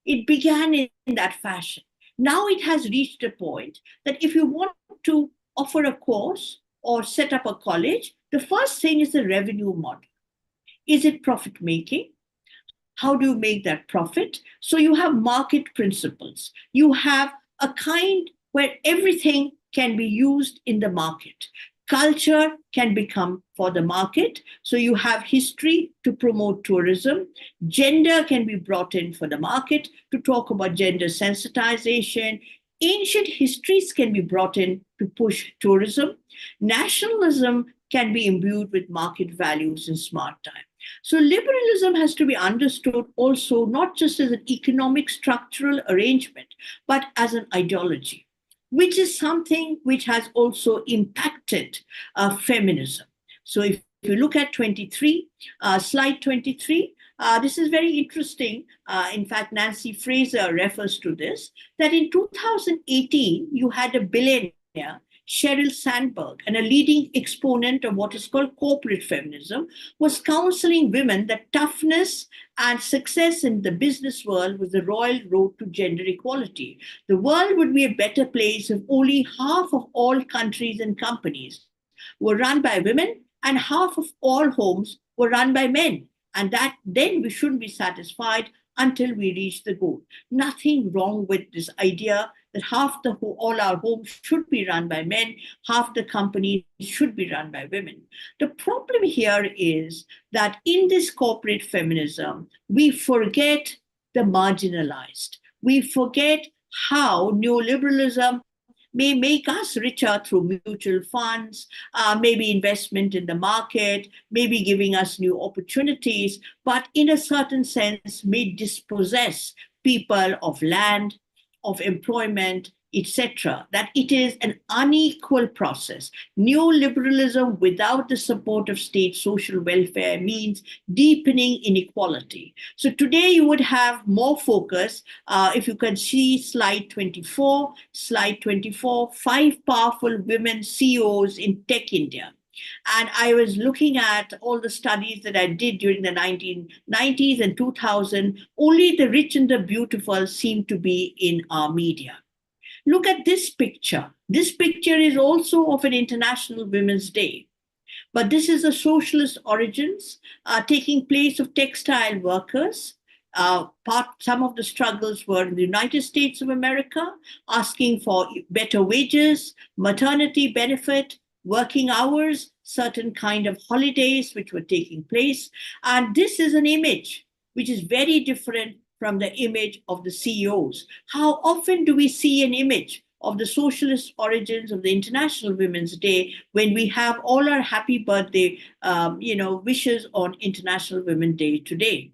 It began in that fashion. Now it has reached a point that if you want to offer a course or set up a college, the first thing is the revenue model. Is it profit making? How do you make that profit? So you have market principles. You have a kind where everything can be used in the market. Culture can become for the market. So you have history to promote tourism. Gender can be brought in for the market to talk about gender sensitization. Ancient histories can be brought in to push tourism. Nationalism can be imbued with market values in smart time. So liberalism has to be understood also not just as an economic structural arrangement, but as an ideology, which is something which has also impacted feminism. So if you look at 23, slide 23, this is very interesting. In fact, Nancy Fraser refers to this, that in 2018, you had a billionaire, Sheryl Sandberg, and a leading exponent of what is called corporate feminism, was counseling women that toughness and success in the business world was the royal road to gender equality. The world would be a better place if only half of all countries and companies were run by women and half of all homes were run by men. And that then we shouldn't be satisfied until we reach the goal. Nothing wrong with this idea that all our homes should be run by men, half the companies should be run by women. The problem here is that in this corporate feminism, we forget the marginalized. We forget how neoliberalism may make us richer through mutual funds, maybe investment in the market, maybe giving us new opportunities, but in a certain sense may dispossess people of land, of employment, etc., that it is an unequal process. Neoliberalism without the support of state social welfare means deepening inequality. So today you would have more focus, if you can see slide 24, 5 powerful women CEOs in tech India. And I was looking at all the studies that I did during the 1990s and 2000. Only the rich and the beautiful seem to be in our media. Look at this picture. This picture is also of an International Women's Day. But this is the socialist origins taking place of textile workers. Some of the struggles were in the United States of America, asking for better wages, maternity benefit, working hours, certain kind of holidays which were taking place. And this is an image which is very different from the image of the CEOs. How often do we see an image of the socialist origins of the International Women's Day when we have all our happy birthday, wishes on International Women's Day today?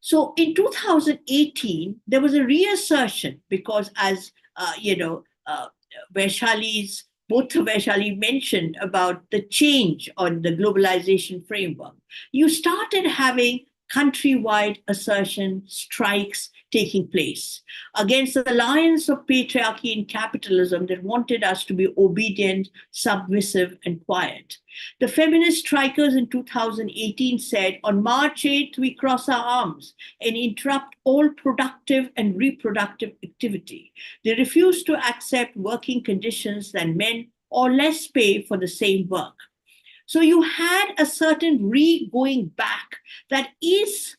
So in 2018, there was a reassertion because as, both Vaishali mentioned about the change on the globalization framework, you started having countrywide assertion strikes taking place against the alliance of patriarchy and capitalism that wanted us to be obedient, submissive, and quiet. The feminist strikers in 2018 said, on March 8th, we cross our arms and interrupt all productive and reproductive activity. They refused to accept working conditions than men or less pay for the same work. So you had a certain going back that is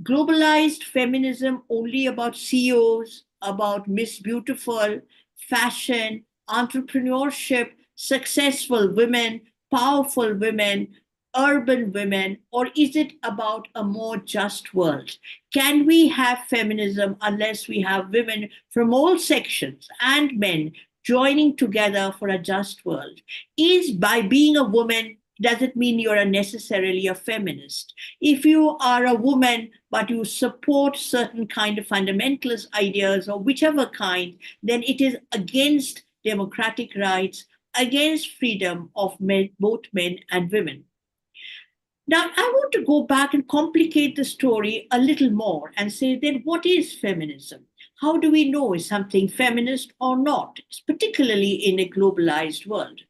globalized feminism only about CEOs, about Miss Beautiful, fashion, entrepreneurship, successful women, powerful women, urban women, or is it about a more just world? Can we have feminism unless we have women from all sections and men joining together for a just world? Is by being a woman, does it mean you're necessarily a feminist? If you are a woman, but you support certain kind of fundamentalist ideas or whichever kind, then it is against democratic rights, against freedom of both men and women. Now, I want to go back and complicate the story a little more and say, then what is feminism? How do we know is something feminist or not, particularly in a globalized world?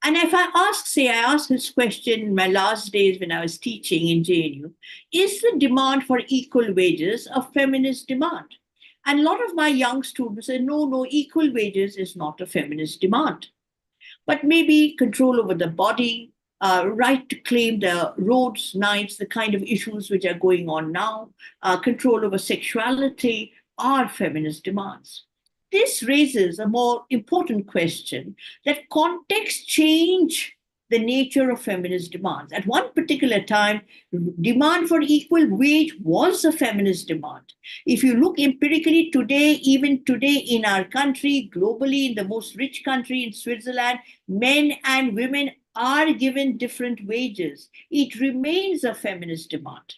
And if I asked this question in my last days when I was teaching in JNU, is the demand for equal wages a feminist demand? And a lot of my young students say, no, equal wages is not a feminist demand. But maybe control over the body, right to claim the roads, nights, the kind of issues which are going on now, control over sexuality are feminist demands. This raises a more important question that context change the nature of feminist demands. At one particular time, demand for equal wage was a feminist demand. If you look empirically today, even today in our country, globally, in the most rich country, in Switzerland, men and women are given different wages. It remains a feminist demand.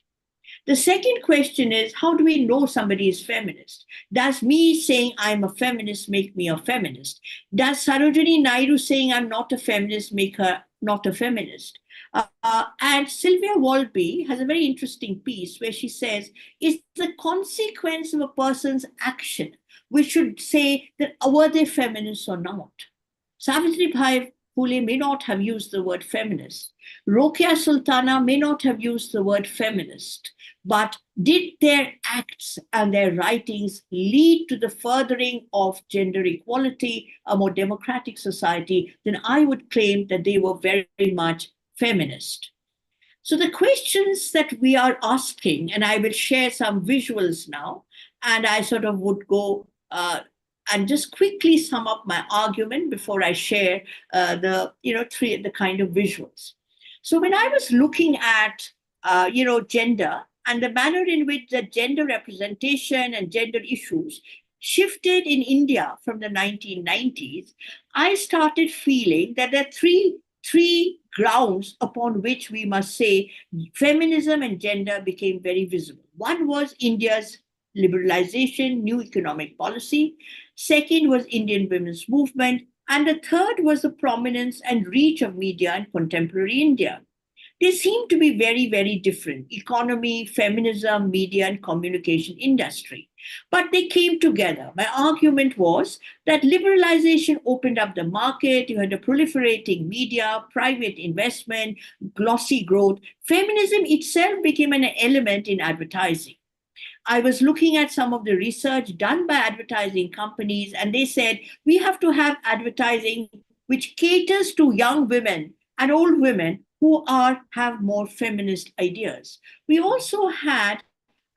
The second question is, how do we know somebody is feminist? Does me saying I'm a feminist make me a feminist? Does Sarojini Naidu saying I'm not a feminist make her not a feminist? And Sylvia Walby has a very interesting piece where she says, it's the consequence of a person's action which should say that were they feminists or not. Savitribai Phule may not have used the word feminist. Rokeya Sultana may not have used the word feminist. But did their acts and their writings lead to the furthering of gender equality, a more democratic society? Then I would claim that they were very much feminist. So the questions that we are asking, and I will share some visuals now, and I sort of would go and just quickly sum up my argument before I share the kind of visuals. So when I was looking at gender and the manner in which the gender representation and gender issues shifted in India from the 1990s, I started feeling that there are three grounds upon which we must say feminism and gender became very visible. One was India's liberalization, new economic policy. Second was Indian women's movement. And the third was the prominence and reach of media in contemporary India. They seem to be very, very different: economy, feminism, media, and communication industry. But they came together. My argument was that liberalization opened up the market. You had a proliferating media, private investment, glossy growth. Feminism itself became an element in advertising. I was looking at some of the research done by advertising companies, and they said we have to have advertising which caters to young women and old women who have more feminist ideas. We also had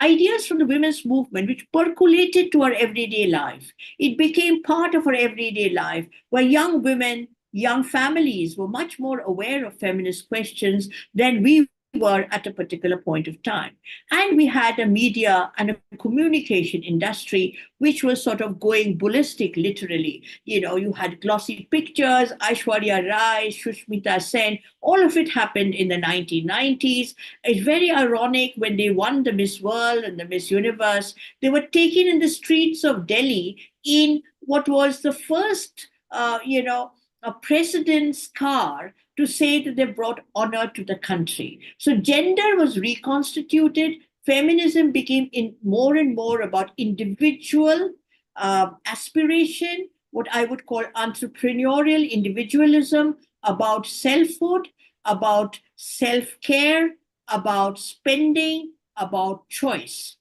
ideas from the women's movement which percolated to our everyday life. It became part of our everyday life, where young women, young families were much more aware of feminist questions than we were at a particular point of time. And we had a media and a communication industry which was sort of going ballistic, literally. You had glossy pictures, Aishwarya Rai, Shushmita Sen, all of it happened in the 1990s. It's very ironic when they won the Miss World and the Miss Universe, they were taken in the streets of Delhi in what was the first, a president's car to say that they brought honor to the country. So gender was reconstituted. Feminism became more and more about individual aspiration, what I would call entrepreneurial individualism, about selfhood, about self-care, about spending, about choice.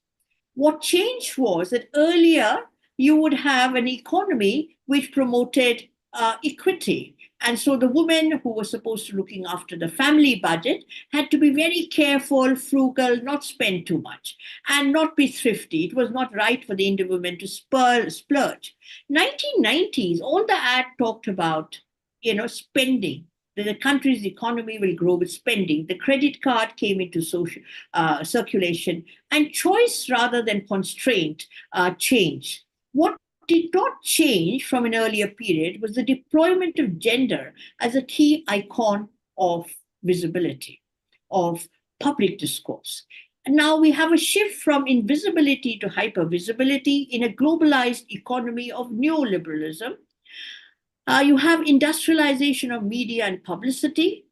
What changed was that earlier you would have an economy which promoted equity. And so the woman who was supposed to looking after the family budget had to be very careful, frugal, not spend too much, and not be thrifty. It was not right for the Indian woman to splurge. 1990s, all the ad talked about, spending. That the country's economy will grow with spending. The credit card came into circulation, and choice rather than constraint changed. What did not change from an earlier period was the deployment of gender as a key icon of visibility, of public discourse. And now we have a shift from invisibility to hypervisibility in a globalized economy of neoliberalism. You have industrialization of media and publicity.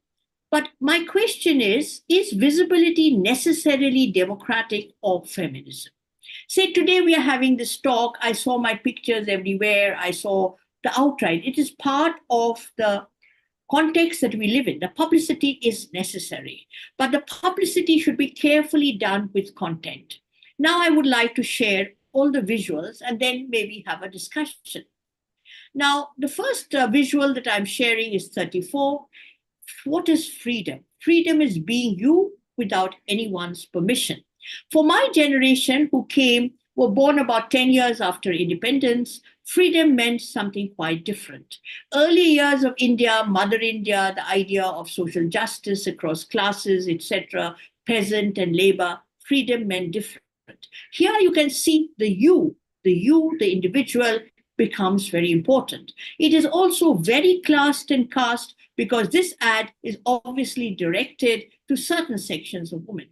But my question is visibility necessarily democratic or feminism? Say today we are having this talk. I saw my pictures everywhere. I saw the outright. It is part of the context that we live in. The publicity is necessary, but the publicity should be carefully done with content. Now, I would like to share all the visuals and then maybe have a discussion. Now, the first visual that I'm sharing is 34. What is freedom? Freedom is being you without anyone's permission. For my generation, were born about 10 years after independence, freedom meant something quite different. Early years of India, Mother India, the idea of social justice across classes, etc., peasant and labor, freedom meant different. Here you can see the individual becomes very important. It is also very classed and caste because this ad is obviously directed to certain sections of women.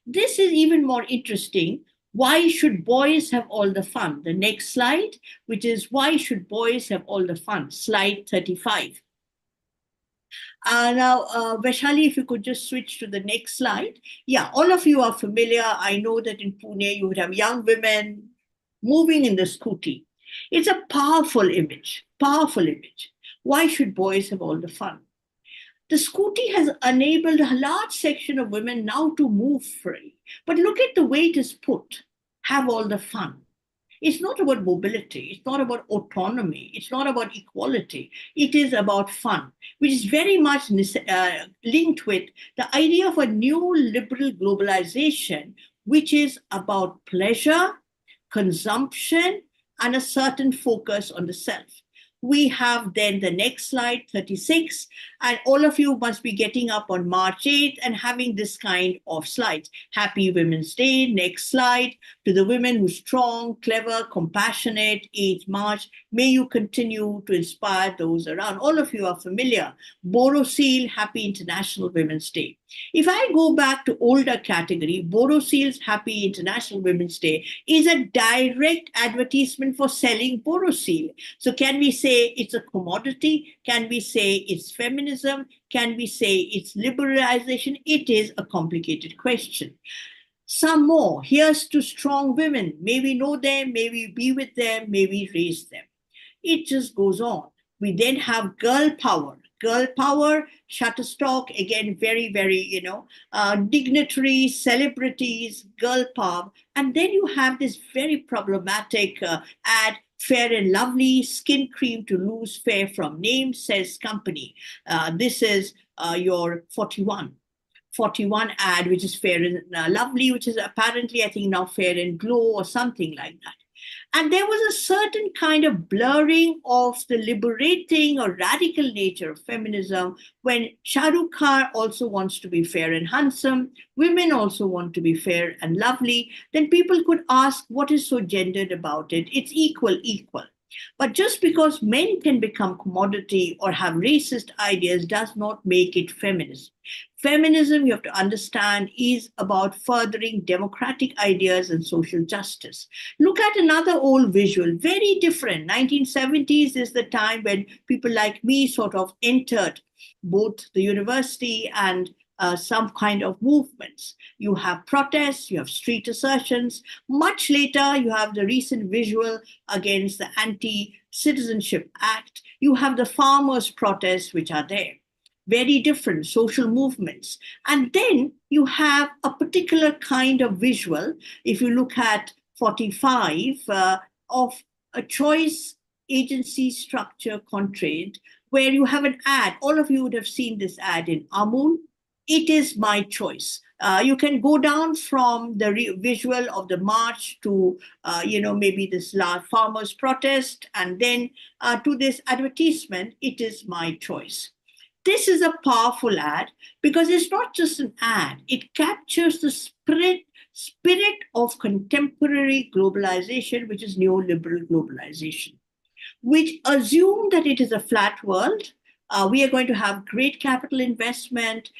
This is even more interesting. Why should boys have all the fun? The next slide, which is why should boys have all the fun? Slide 35. Now, Vaishali, if you could just switch to the next slide. Yeah, all of you are familiar. I know that in Pune, you would have young women moving in the scooty. It's a powerful image, powerful image. Why should boys have all the fun? The scooty has enabled a large section of women now to move free. But look at the way it is put, have all the fun. It's not about mobility. It's not about autonomy. It's not about equality. It is about fun, which is very much linked with the idea of a new liberal globalization, which is about pleasure, consumption, and a certain focus on the self. We have then the next slide, 36, and all of you must be getting up on March 8th and having this kind of slides. Happy Women's Day, next slide. To the women who are strong, clever, compassionate, 8th March, may you continue to inspire those around. All of you are familiar. Borosil, Happy International Women's Day. If I go back to older category, Borosil's Happy International Women's Day is a direct advertisement for selling Borosil. So can we say it's a commodity? Can we say it's feminism? Can we say it's liberalization? It is a complicated question. Some more. Here's to strong women. May we know them, may we be with them, may we raise them. It just goes on. We then have girl power. Girl power, Shutterstock, again, very, very, dignitaries, celebrities, girl power. And then you have this very problematic ad, Fair and Lovely, skin cream to lose fair from name, says company. This is your 41 ad, which is Fair and Lovely, which is apparently, I think, now Fair and Glow or something like that. And there was a certain kind of blurring of the liberating or radical nature of feminism when Shah Rukh Khan also wants to be fair and handsome, women also want to be fair and lovely, then people could ask, what is so gendered about it? It's equal. But just because men can become commodity or have racist ideas does not make it feminism. Feminism, you have to understand, is about furthering democratic ideas and social justice. Look at another old visual, very different. 1970s is the time when people like me sort of entered both the university and some kind of movements. You have protests, you have street assertions. Much later, you have the recent visual against the Anti-Citizenship Act. You have the farmers' protests, which are there. Very different social movements. And then you have a particular kind of visual, if you look at 45, of a choice agency structure contract, where you have an ad. All of you would have seen this ad in Amul. It is my choice. You can go down from the visual of the march to, maybe this large farmers' protest, and then to this advertisement, it is my choice. This is a powerful ad because it's not just an ad. It captures the spirit of contemporary globalization, which is neoliberal globalization, which assume that it is a flat world. We are going to have great capital investment,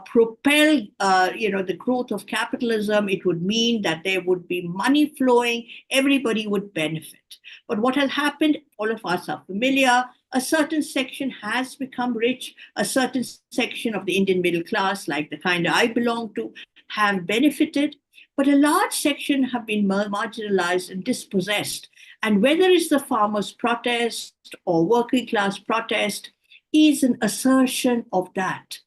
propel, the growth of capitalism. It would mean that there would be money flowing. Everybody would benefit. But what has happened, all of us are familiar. A certain section has become rich. A certain section of the Indian middle class, like the kind I belong to, have benefited. But a large section have been marginalized and dispossessed. And whether it's the farmers' protest or working class protest, is an assertion of that.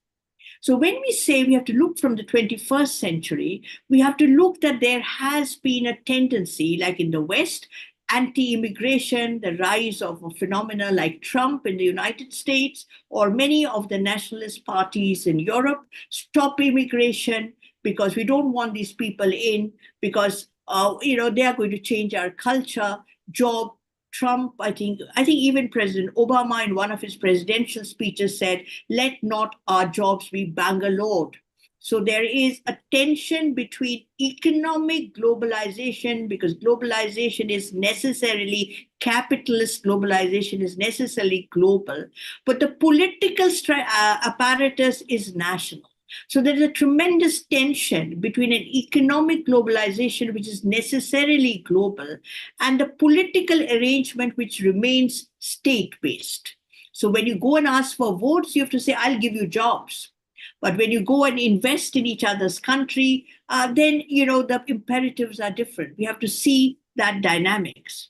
So when we say we have to look from the 21st century, we have to look that there has been a tendency, like in the West, anti-immigration, the rise of a phenomena like Trump in the United States, or many of the nationalist parties in Europe, stop immigration because we don't want these people in, because they are going to change our culture, job. Trump, I think even President Obama in one of his presidential speeches said, let not our jobs be Bangalored. So there is a tension between economic globalization, because globalization is necessarily capitalist, globalization is necessarily global, but the political apparatus is national. So there is a tremendous tension between an economic globalization, which is necessarily global, and the political arrangement, which remains state based. So when you go and ask for votes, you have to say, I'll give you jobs. But when you go and invest in each other's country, then the imperatives are different. We have to see that dynamics.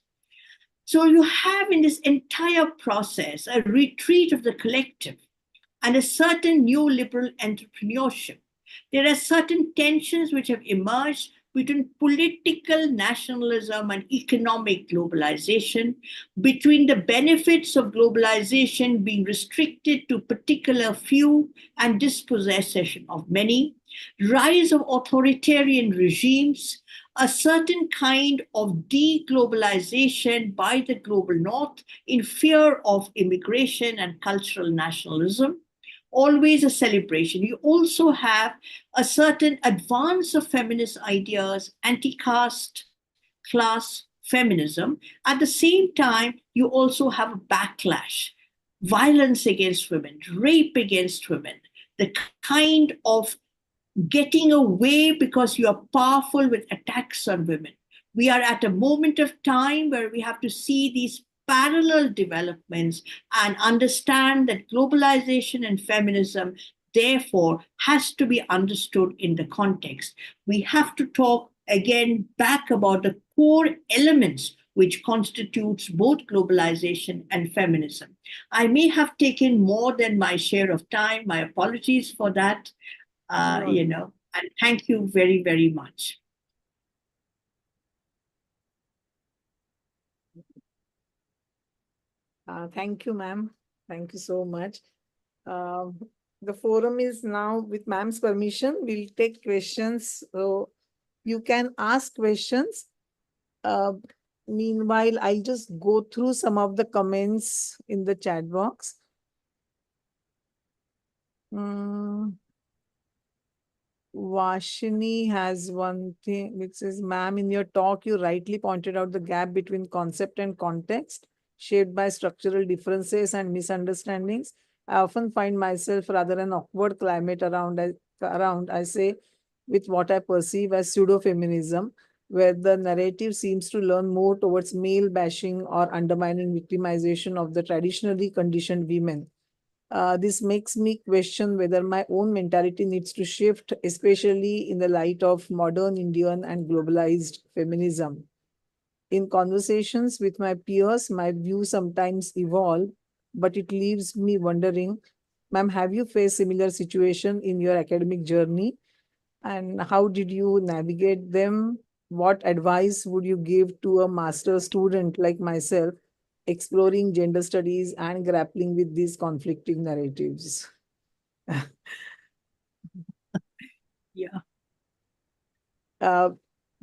So you have in this entire process a retreat of the collective and a certain neoliberal entrepreneurship. There are certain tensions which have emerged between political nationalism and economic globalization, between the benefits of globalization being restricted to particular few and dispossession of many, rise of authoritarian regimes, a certain kind of deglobalization by the global north in fear of immigration and cultural nationalism, always a celebration. You also have a certain advance of feminist ideas, anti caste, class feminism. At the same time, you also have a backlash, violence against women, rape against women, the kind of getting away because you are powerful with attacks on women. We are at a moment of time where we have to see these parallel developments and understand that globalization and feminism, therefore, has to be understood in the context. We have to talk again back about the core elements which constitutes both globalization and feminism. I may have taken more than my share of time. My apologies for that. And thank you very, very much. Thank you, ma'am. Thank you so much. The forum is now, with ma'am's permission, we'll take questions. So you can ask questions. Meanwhile, I'll just go through some of the comments in the chat box. Vashini has one thing which says, ma'am, in your talk, you rightly pointed out the gap between concept and context, shaped by structural differences and misunderstandings. I often find myself rather an awkward climate around, I say, with what I perceive as pseudo-feminism, where the narrative seems to lean more towards male bashing or undermining victimization of the traditionally conditioned women. This makes me question whether my own mentality needs to shift, especially in the light of modern Indian and globalized feminism. In conversations with my peers, my views sometimes evolve, but it leaves me wondering, ma'am, have you faced similar situation in your academic journey? And how did you navigate them? What advice would you give to a master's student like myself exploring gender studies and grappling with these conflicting narratives? Yeah.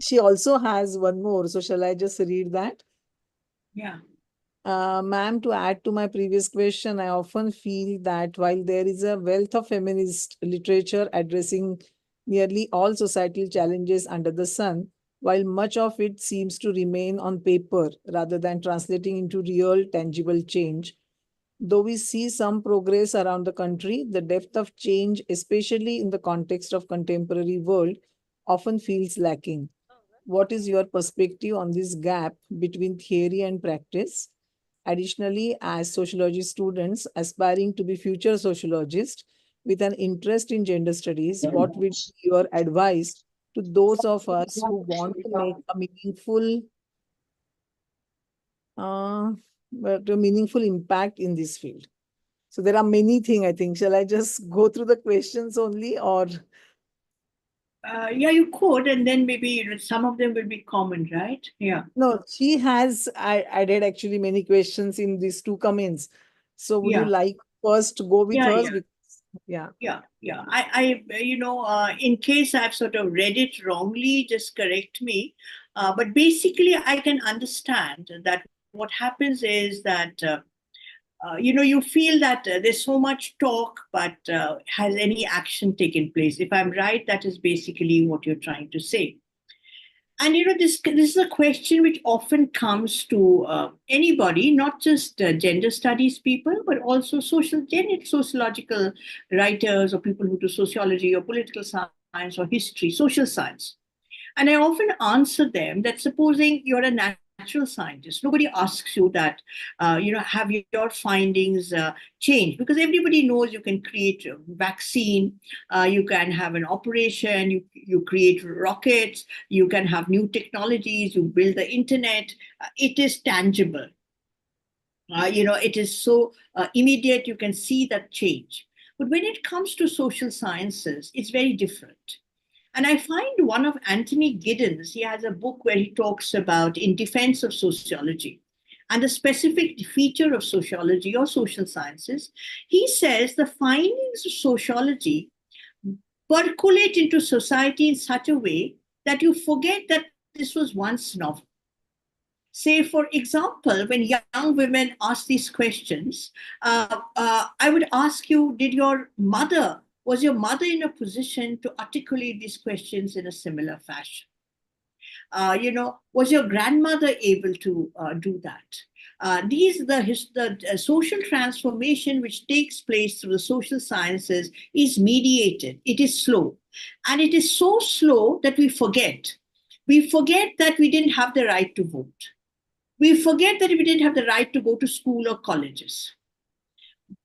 She also has one more. So shall I just read that? Yeah. Ma'am, to add to my previous question, I often feel that while there is a wealth of feminist literature addressing nearly all societal challenges under the sun, while much of it seems to remain on paper rather than translating into real, tangible change, though we see some progress around the country, the depth of change, especially in the context of contemporary world, often feels lacking. What is your perspective on this gap between theory and practice? Additionally, as sociology students aspiring to be future sociologists with an interest in gender studies, what would be your advice to those of us who want to make a meaningful impact in this field? So there are many things, I think. Shall I just go through the questions only, or? Yeah, you could, and then maybe some of them will be common, right? Yeah. No, she has added actually many questions in these two comments. So would you Yeah. like first to go with Yeah. hers? Yeah. Yeah. Yeah. In case I've sort of read it wrongly, just correct me. But basically, I can understand that what happens is that you feel that there's so much talk, but has any action taken place? If I'm right, that is basically what you're trying to say. And this is a question which often comes to anybody, not just gender studies people, but also sociological writers or people who do sociology or political science or history, social science. And I often answer them that supposing you're a natural scientist, nobody asks you that, have your findings changed? Because everybody knows you can create a vaccine, you can have an operation, you create rockets, you can have new technologies, you build the internet. It is tangible. It is so immediate, you can see that change. But when it comes to social sciences, it's very different. And I find one of Anthony Giddens, he has a book where he talks about in defense of sociology and the specific feature of sociology or social sciences. He says the findings of sociology percolate into society in such a way that you forget that this was once novel. Say, for example, when young women ask these questions, I would ask you, was your mother in a position to articulate these questions in a similar fashion? Was your grandmother able to do that? The social transformation which takes place through the social sciences is mediated. It is slow. And it is so slow that we forget. We forget that we didn't have the right to vote. We forget that we didn't have the right to go to school or colleges.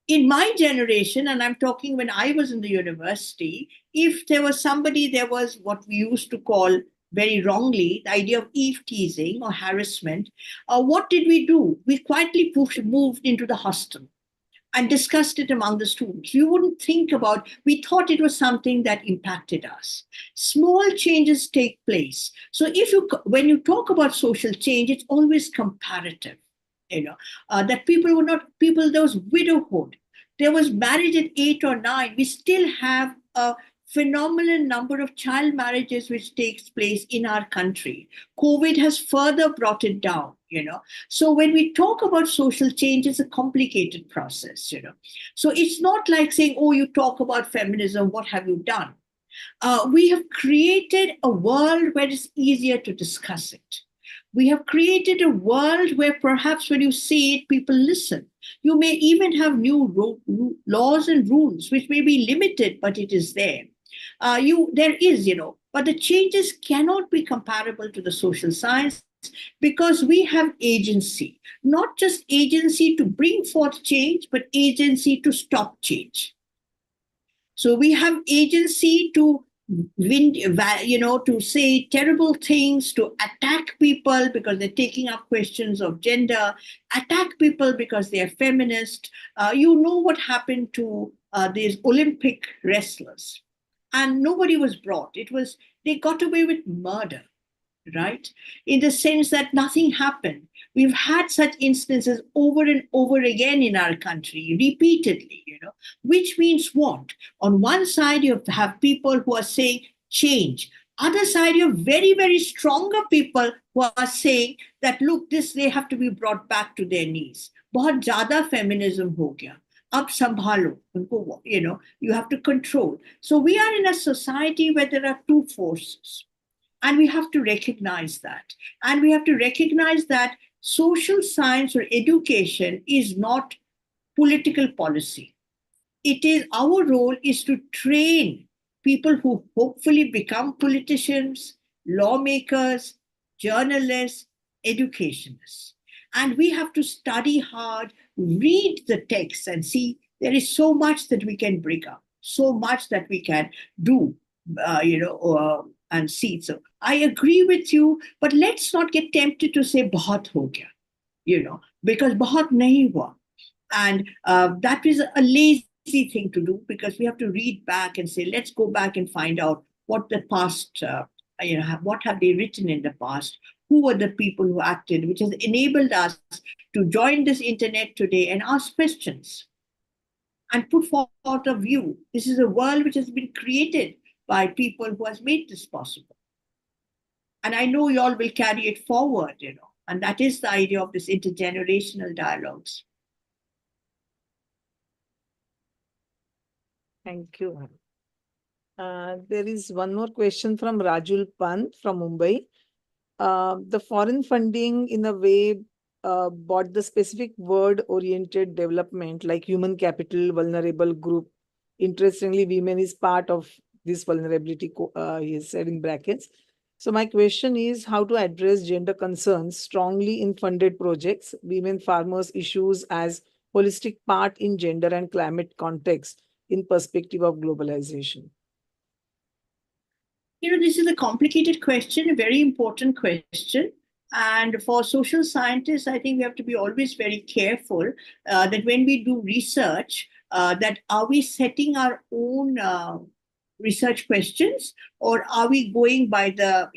In my generation, and I'm talking when I was in the university, if there was somebody, there was what we used to call very wrongly the idea of eve teasing or harassment. What did we do? We quietly moved into the hostel and discussed it among the students. We wouldn't think about, we thought it was something that impacted us. Small changes take place. So when you talk about social change, it's always comparative. That there was widowhood, there was marriage at 8 or 9. We still have a phenomenal number of child marriages which takes place in our country. COVID has further brought it down. So when we talk about social change, it's a complicated process. So it's not like saying, oh, you talk about feminism, what have you done? We have created a world where it's easier to discuss it. We have created a world where perhaps when you see it, people listen. You may even have new laws and rules, which may be limited, but it is there. But the changes cannot be comparable to the social science because we have agency, not just agency to bring forth change, but agency to stop change. So we have agency to to say terrible things, to attack people because they're taking up questions of gender, attack people because they are feminist. You know what happened to these Olympic wrestlers, and nobody was brought. They got away with murder, right? In the sense that nothing happened. We've had such instances over and over again in our country, repeatedly, which means what? On one side, you have people who are saying change. Other side, you have very, very stronger people who are saying that, look, they have to be brought back to their knees. बहुत ज़्यादा feminism हो गया. Ab sambhalo, you have to control. So we are in a society where there are two forces. And we have to recognize that. And we have to recognize that social science or education is not political policy. Our role is to train people who hopefully become politicians, lawmakers, journalists, educationists. And we have to study hard, read the text, and see there is so much that we can bring up, so much that we can do, and see. So I agree with you, but let's not get tempted to say, bahut ho gaya, because bahut nahi hua. And that is a lazy thing to do, because we have to read back and say, let's go back and find out what the past, what have they written in the past? Who were the people who acted, which has enabled us to join this internet today and ask questions and put forth a view. This is a world which has been created by people who has made this possible. And I know you all will carry it forward, and that is the idea of this intergenerational dialogues. Thank you. There is one more question from Rajul Pant from Mumbai. The foreign funding, in a way, bought the specific word-oriented development like human capital, vulnerable group. Interestingly, women is part of this vulnerability, he said in brackets. So my question is how to address gender concerns strongly in funded projects, women farmers issues as holistic part in gender and climate context in perspective of globalization. This is a complicated question, a very important question. And for social scientists, I think we have to be always very careful that when we do research, that are we setting our own research questions, or are we going by the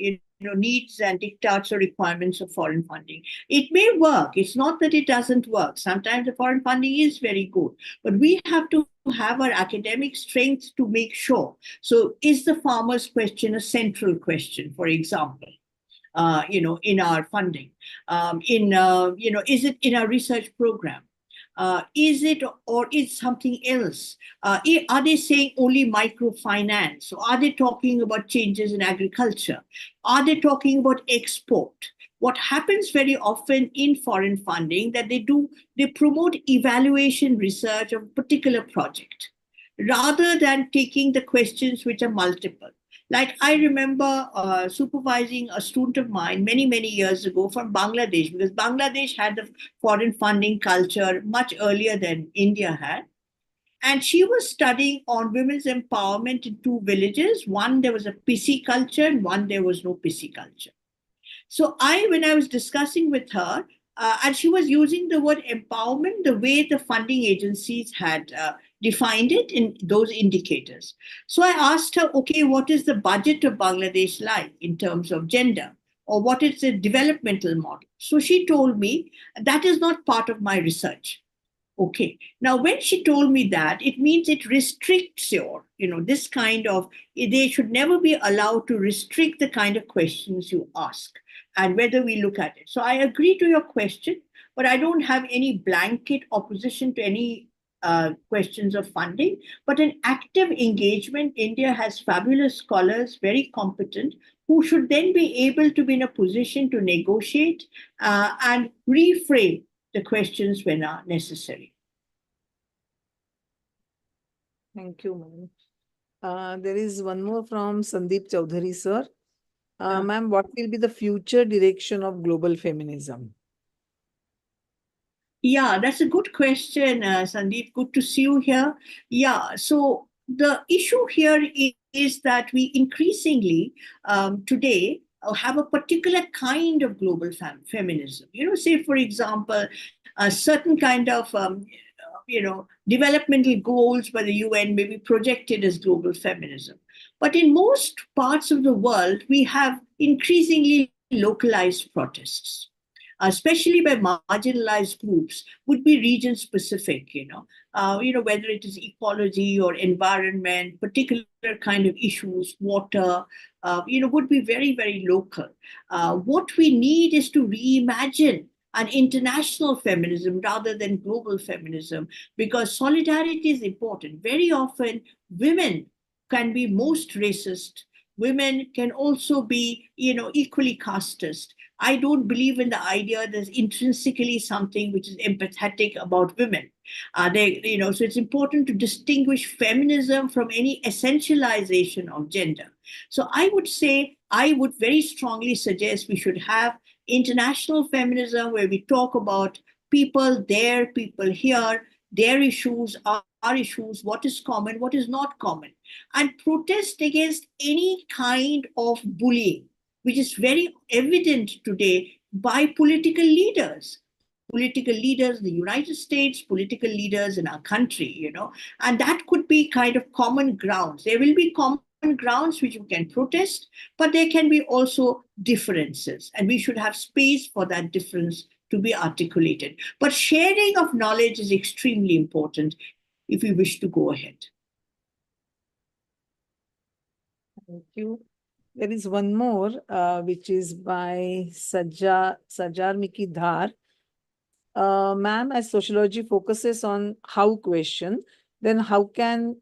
needs and diktats or requirements of foreign funding? It may work. It's not that it doesn't work. Sometimes the foreign funding is very good, but we have to have our academic strength to make sure. So is the farmer's question a central question, for example? In our funding, is it in our research program? Is it, or is something else? Are they saying only microfinance? Or are they talking about changes in agriculture? Are they talking about export? What happens very often in foreign funding that they promote evaluation research of a particular project rather than taking the questions which are multiple. Like I remember supervising a student of mine many, many years ago from Bangladesh, because Bangladesh had the foreign funding culture much earlier than India had. And she was studying on women's empowerment in two villages. One, there was a pissy culture, and one, there was no pissy culture. So when I was discussing with her, and she was using the word empowerment the way the funding agencies had defined it in those indicators. So I asked her, okay, what is the budget of Bangladesh like in terms of gender? Or what is the developmental model? So she told me, that is not part of my research. Okay. Now, when she told me that, it means it restricts this kind of, they should never be allowed to restrict the kind of questions you ask and whether we look at it. So I agree to your question, but I don't have any blanket opposition to any questions of funding, but an active engagement. India has fabulous scholars, very competent, who should then be able to be in a position to negotiate and reframe the questions when necessary. Thank you, ma'am. There is one more from Sandeep Choudhury, sir. Ma'am, what will be the future direction of global feminism? Yeah, that's a good question, Sandeep. Good to see you here. Yeah, so the issue here is that we increasingly today have a particular kind of global feminism. Say, for example, a certain kind of developmental goals by the UN may be projected as global feminism. But in most parts of the world, we have increasingly localized protests, especially by marginalized groups, would be region specific, whether it is ecology or environment, particular kind of issues, water, would be very, very local. What we need is to reimagine an international feminism rather than global feminism, because solidarity is important. Very often, women can be most racist. Women can also be, equally casteist. I don't believe in the idea there's intrinsically something which is empathetic about women. So it's important to distinguish feminism from any essentialization of gender. So I would very strongly suggest we should have international feminism where we talk about people there, people here, their issues, our issues, what is common, what is not common, and protest against any kind of bullying, which is very evident today by political leaders political leaders in the United States, political leaders in our country, and that could be kind of common grounds. There will be common grounds which you can protest, but there can be also differences, and we should have space for that difference to be articulated. But sharing of knowledge is extremely important if we wish to go ahead. Thank you. There is one more, which is by Sajar Miki Dhar. Ma'am, as sociology focuses on how question, then how can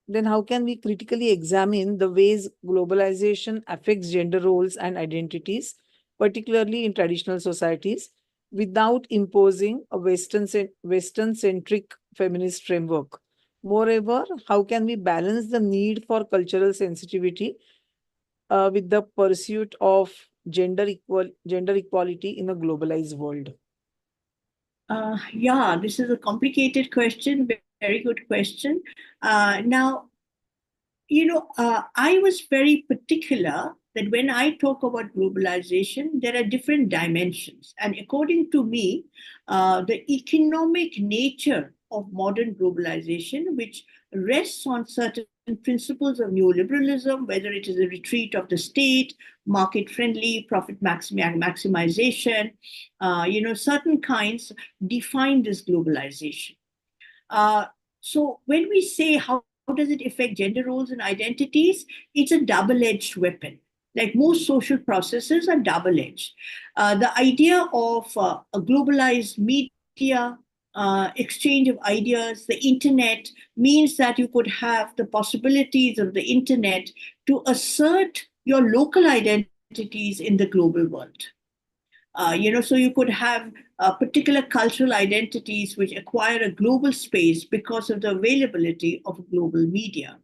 we critically examine the ways globalization affects gender roles and identities, particularly in traditional societies, without imposing a Western-centric feminist framework? Moreover, how can we balance the need for cultural sensitivity with the pursuit of gender equality in a globalized world? Yeah, this is a complicated question, very good question. Now, I was very particular that when I talk about globalization, there are different dimensions. And according to me, the economic nature of modern globalization, which rests on certain principles of neoliberalism, whether it is a retreat of the state, market friendly, profit maximization, certain kinds define this globalization. So when we say how does it affect gender roles and identities, it's a double-edged weapon. Like most social processes are double-edged. The idea of a globalized media, exchange of ideas, the internet means that you could have the possibilities of the internet to assert your local identities in the global world. So you could have particular cultural identities which acquire a global space because of the availability of global media.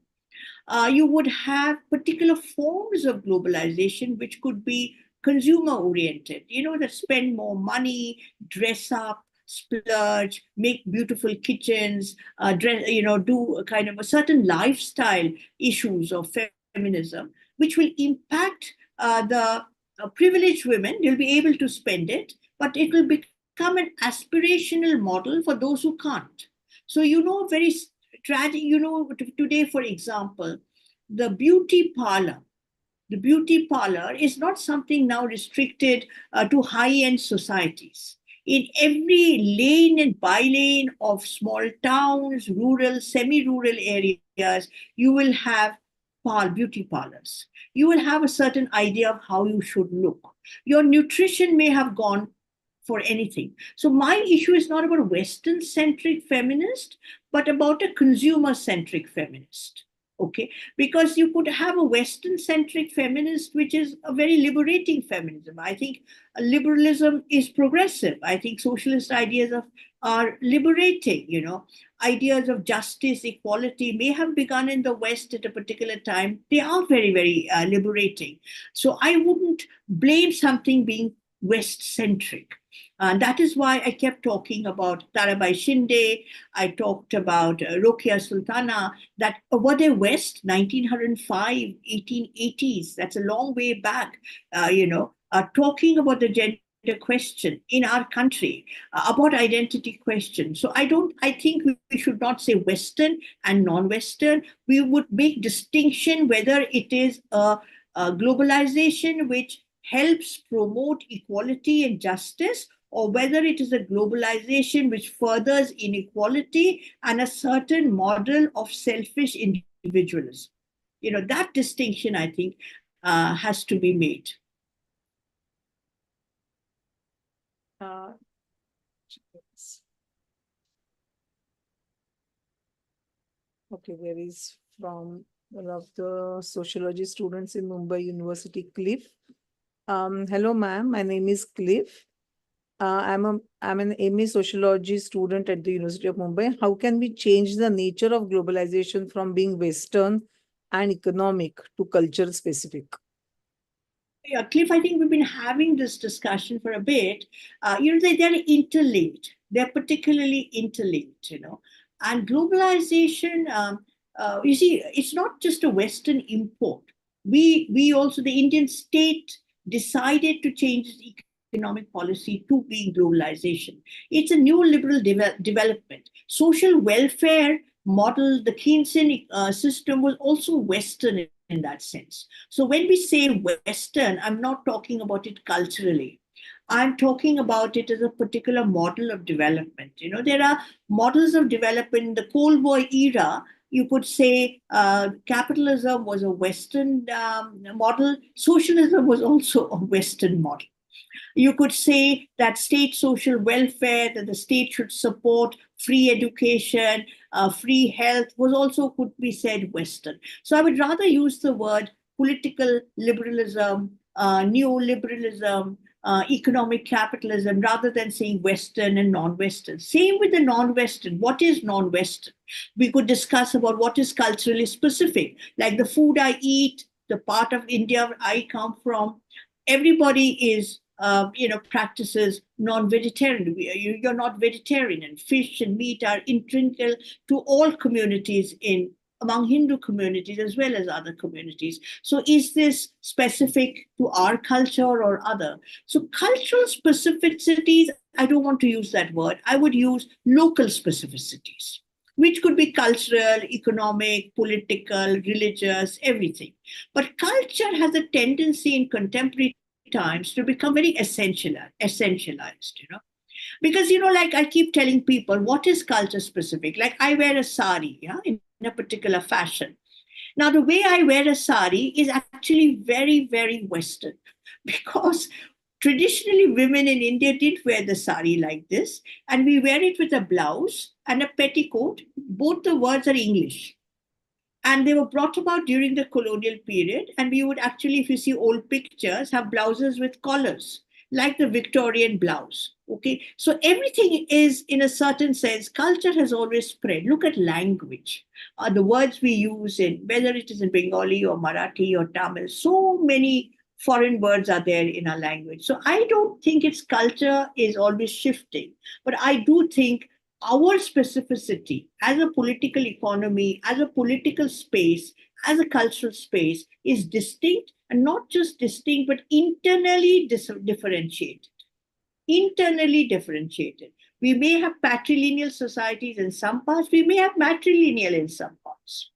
You would have particular forms of globalization which could be consumer oriented, that spend more money, dress up, splurge, make beautiful kitchens, do a kind of a certain lifestyle issues of feminism, which will impact the privileged women. They'll be able to spend it, but it will become an aspirational model for those who can't. So, very tragic, today, for example, the beauty parlor. The beauty parlor is not something now restricted to high end societies. In every lane and bylane of small towns, rural, semi rural areas, you will have beauty parlors. You will have a certain idea of how you should look. Your nutrition may have gone for anything. So my issue is not about a Western centric feminist, but about a consumer centric feminist. Okay, because you could have a Western centric feminist, which is a very liberating feminism. I think liberalism is progressive. I think socialist ideas are liberating. Ideas of justice, equality may have begun in the West at a particular time. They are very, very liberating. So I wouldn't blame something being West centric. That is why I kept talking about Tarabai Shinde. I talked about Rokia Sultana, that were they West, 1905, 1880s. That's a long way back, talking about the gender question in our country, about identity question. So I think we should not say Western and non-Western. We would make distinction whether it is a globalization which helps promote equality and justice, or whether it is a globalization which furthers inequality and a certain model of selfish individualism. That distinction, I think, has to be made. Okay, there is from one of the sociology students in Mumbai University, Cliff. Hello, ma'am. My name is Cliff. I'm an MA sociology student at the University of Mumbai. How can we change the nature of globalization from being Western and economic to culture specific? Yeah, Cliff, I think we've been having this discussion for a bit. They're interlinked. They're particularly interlinked, And globalization, you see, it's not just a Western import. We also, the Indian state decided to change its economic policy to be globalization. It's a new liberal development. Social welfare model, the Keynesian system was also Western in that sense. So when we say Western, I'm not talking about it culturally. I'm talking about it as a particular model of development. There are models of development in the Cold War era. You could say capitalism was a Western model. Socialism was also a Western model. You could say that state social welfare, that the state should support free education, free health, was also could be said Western. So I would rather use the word political liberalism, neoliberalism, economic capitalism, rather than saying Western and non-Western. Same with the non-Western. What is non-Western? We could discuss about what is culturally specific, like the food I eat, the part of India I come from. Everybody is practices non-vegetarian. You're not vegetarian, and fish and meat are integral to all communities among Hindu communities as well as other communities. So is this specific to our culture or other? So cultural specificities, I don't want to use that word. I would use local specificities, which could be cultural, economic, political, religious, everything. But culture has a tendency in contemporary times to become very essentialized. Because, like I keep telling people, what is culture specific? Like I wear a sari, in a particular fashion. Now, the way I wear a sari is actually very, very Western because traditionally women in India didn't wear the sari like this, and we wear it with a blouse and a petticoat. Both the words are English. And they were brought about during the colonial period. And we would actually, if you see old pictures, have blouses with collars, like the Victorian blouse. Okay. So everything is, in a certain sense, culture has always spread. Look at language. The words we use in, whether it is in Bengali or Marathi or Tamil, so many foreign words are there in our language. So I don't think its culture is always shifting, but I do think our specificity as a political economy, as a political space, as a cultural space is distinct, and not just distinct, but internally differentiated. Internally differentiated. We may have patrilineal societies in some parts, we may have matrilineal in some parts,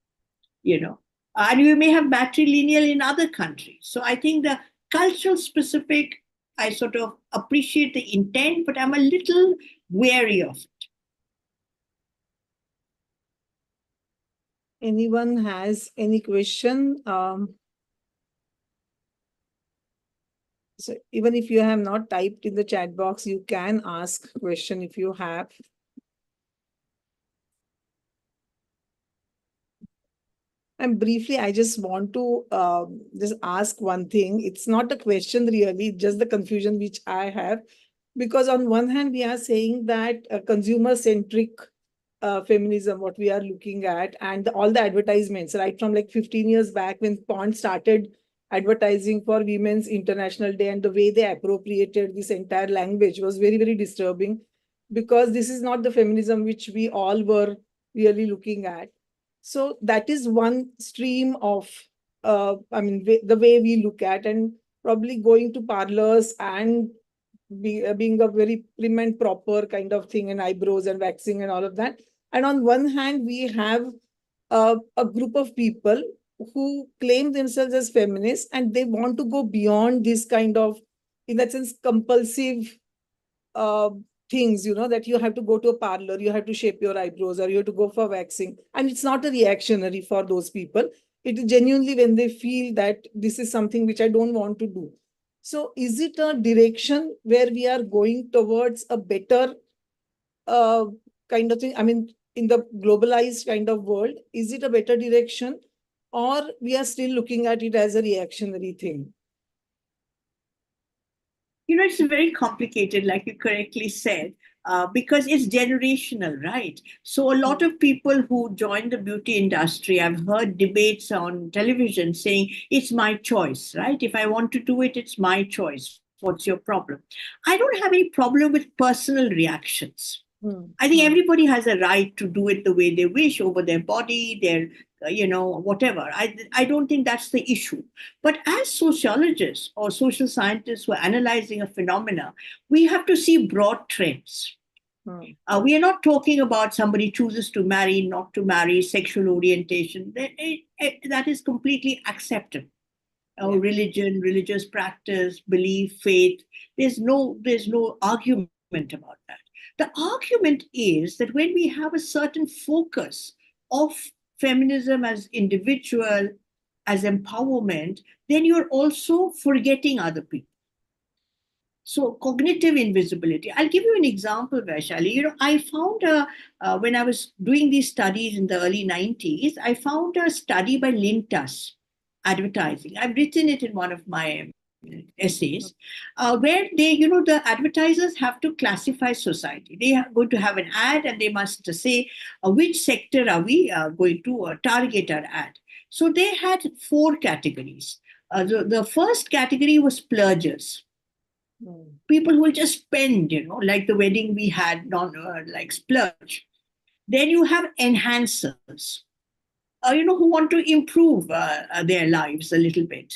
and we may have matrilineal in other countries. So I think the cultural specific, I sort of appreciate the intent, but I'm a little wary of it. Anyone has any question? So even if you have not typed in the chat box, you can ask question if you have. And briefly, I just want to just ask one thing. It's not a question really, just the confusion which I have. Because on one hand, we are saying that consumer-centric feminism, what we are looking at, and all the advertisements, right from like 15 years back when Pond started advertising for Women's International Day, and the way they appropriated this entire language was very, very disturbing, because this is not the feminism which we all were really looking at. So that is one stream of, the way we look at, and probably going to parlors and being a very prim and proper kind of thing, and eyebrows and waxing and all of that. And on one hand, we have a group of people who claim themselves as feminists, and they want to go beyond this kind of, in that sense, compulsive uh, things, that you have to go to a parlor, you have to shape your eyebrows, or you have to go for waxing. And it's not a reactionary for those people. It is genuinely when they feel that this is something which I don't want to do. So is it a direction where we are going towards a better uh, kind of thing? I mean, in the globalized kind of world, is it a better direction, or we are still looking at it as a reactionary thing? It's very complicated, like you correctly said, because it's generational, right? So a lot of people who join the beauty industry, I've heard debates on television saying, it's my choice, right? If I want to do it, it's my choice. What's your problem? I don't have any problem with personal reactions. I think everybody has a right to do it the way they wish over their body, their whatever. I don't think that's the issue. But as sociologists or social scientists who are analyzing a phenomena, we have to see broad trends. We are not talking about somebody chooses to marry, not to marry, sexual orientation. That is completely acceptable. Religion, religious practice, belief, faith. There's no argument about that. The argument is that when we have a certain focus of feminism as individual, as empowerment, then you're also forgetting other people. So cognitive invisibility. I'll give you an example, Vaishali. I found when I was doing these studies in the early 90s, I found a study by Lintas, advertising. I've written it in one of my essays, where the advertisers have to classify society. They are going to have an ad and they must say which sector are we going to target our ad. So they had 4 categories. The first category was splurgers. People who will just spend, like the wedding we had, like splurge. Then you have enhancers, who want to improve their lives a little bit,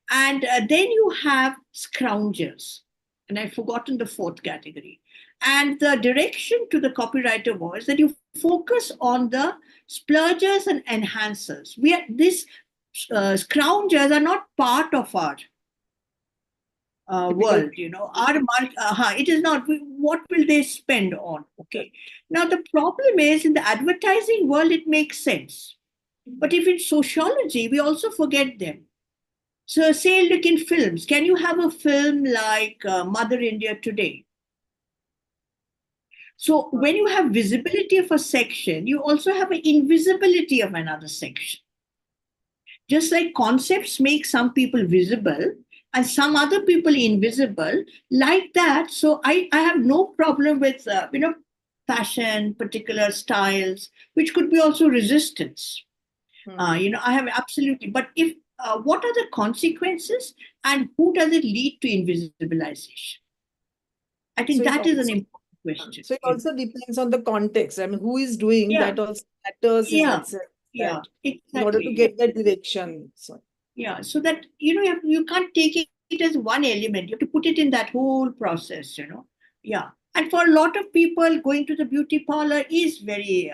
And then you have scroungers. And I've forgotten the 4th category. And the direction to the copywriter was that you focus on the splurgers and enhancers. These scroungers are not part of our world, our it is not. What will they spend on? Okay. Now the problem is in the advertising world, it makes sense, but if in sociology, we also forget them. So say, look in films. Can you have a film like Mother India Today? So when you have visibility of a section, you also have an invisibility of another section. Just like concepts make some people visible and some other people invisible, like that. So I have no problem with, fashion, particular styles, which could be also resistance. I have absolutely. But if what are the consequences and who does it lead to invisibilization? I think that is an important question. So it also depends on the context. I mean, who is doing that also matters in itself. Yeah, exactly. In order to get that direction. So that you can't take it as one element. You have to put it in that whole process. Yeah, and for a lot of people, going to the beauty parlor is very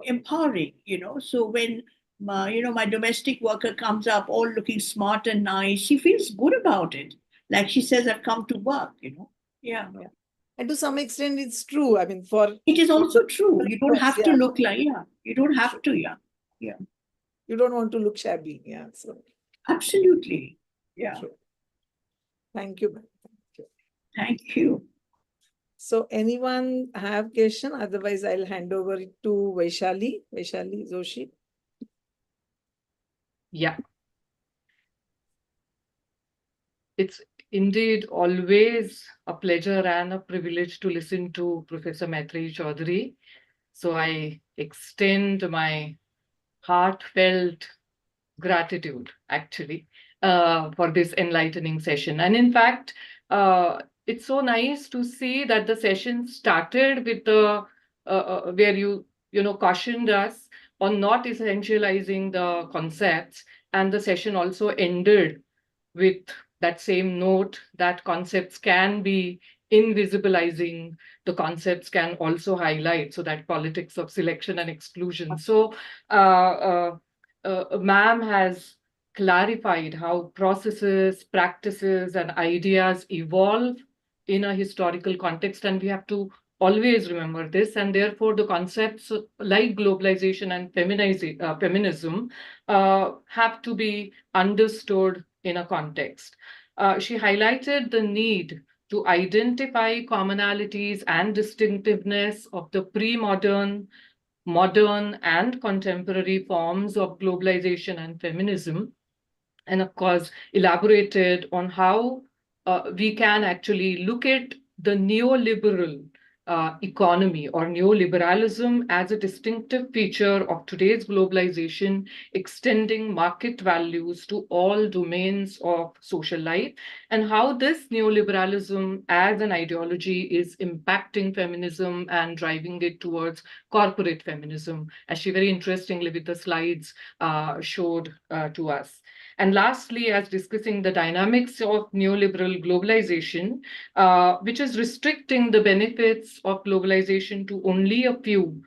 empowering. So when my domestic worker comes up all looking smart and nice, she feels good about it. Like she says, "I've come to work." Yeah. And to some extent, it's true. I mean, it is also true. You don't have to look like, you don't have to, yeah. You don't want to look shabby, yeah. So absolutely, yeah. True. Thank you. Thank you. So anyone have question? Otherwise, I'll hand over it to Vaishali Joshi. Yeah. It's indeed always a pleasure and a privilege to listen to Professor Maitrayee Choudhury. So I extend my heartfelt gratitude, actually, for this enlightening session. And in fact, it's so nice to see that the session started with the where you cautioned us on not essentializing the concepts, and the session also ended with that same note that concepts can be invisibilizing, the concepts can also highlight, so that politics of selection and exclusion. So ma'am has clarified how processes, practices, and ideas evolve in a historical context, and we have to always remember this. And therefore, the concepts like globalization and feminism have to be understood in a context. She highlighted the need to identify commonalities and distinctiveness of the pre-modern, modern, and contemporary forms of globalization and feminism, and of course elaborated on how we can actually look at the neoliberal economy or neoliberalism as a distinctive feature of today's globalization, extending market values to all domains of social life, and how this neoliberalism as an ideology is impacting feminism and driving it towards corporate feminism, as she very interestingly with the slides showed to us. And lastly, as discussing the dynamics of neoliberal globalization, which is restricting the benefits of globalization to only a few,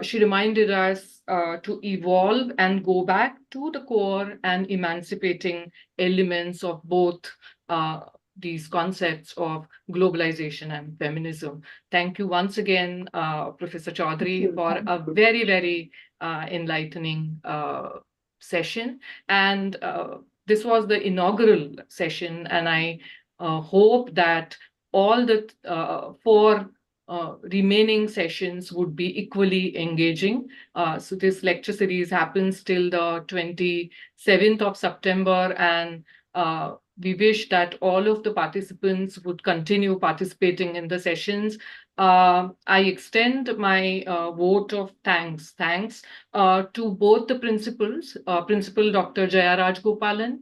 she reminded us to evolve and go back to the core and emancipating elements of both these concepts of globalization and feminism. Thank you once again, Professor Choudhury, for a very, very enlightening session. And this was the inaugural session, and I hope that all the four remaining sessions would be equally engaging. So this lecture series happens till the 27th of September, and we wish that all of the participants would continue participating in the sessions. I extend my vote of thanks to both the principals, Principal Dr. Jaya Rajgopalan,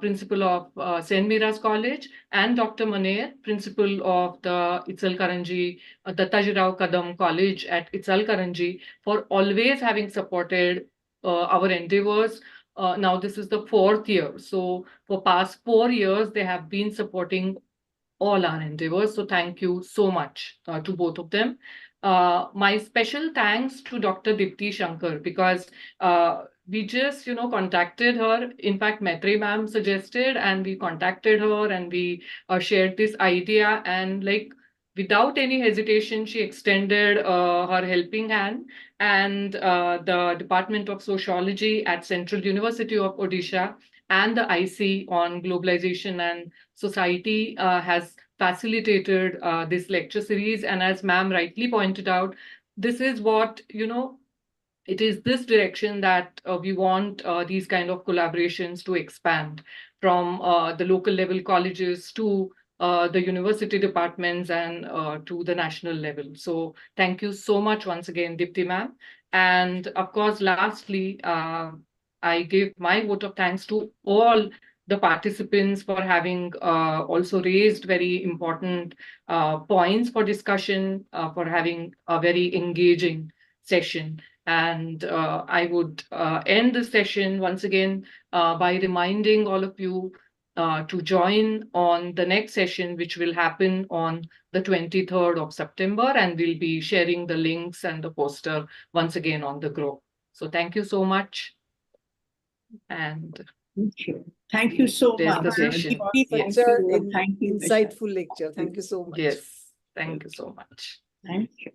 Principal of St. Mira's College, and Dr. Maner, Principal of the Itsalkaranji Dattaji Kadam College at Itsalkaranji, for always having supported our endeavors. Now this is the 4th year. So for past 4 years, they have been supporting all our endeavors. So thank you so much to both of them. My special thanks to Dr. Dipti Shankar, because we just, contacted her. In fact, Maitrayee ma'am suggested, and we contacted her, and we shared this idea, and like without any hesitation, she extended her helping hand. And the Department of Sociology at Central University of Odisha and the IC on Globalization and Society has facilitated this lecture series. And as ma'am rightly pointed out, this is what, it is this direction that we want these kind of collaborations to expand from the local level colleges to the university departments and to the national level. So thank you so much once again, Dipti ma'am. And of course, lastly, I give my vote of thanks to all the participants for having also raised very important points for discussion, for having a very engaging session. And I would end the session once again by reminding all of you to join on the next session, which will happen on the 23rd of September, and we'll be sharing the links and the poster once again on the group. So thank you so much. And thank you so there's much. the session. Yes. Yes. Such an Thank you, insightful lecture. Thank you so much. Yes, thank you so much. Thank you.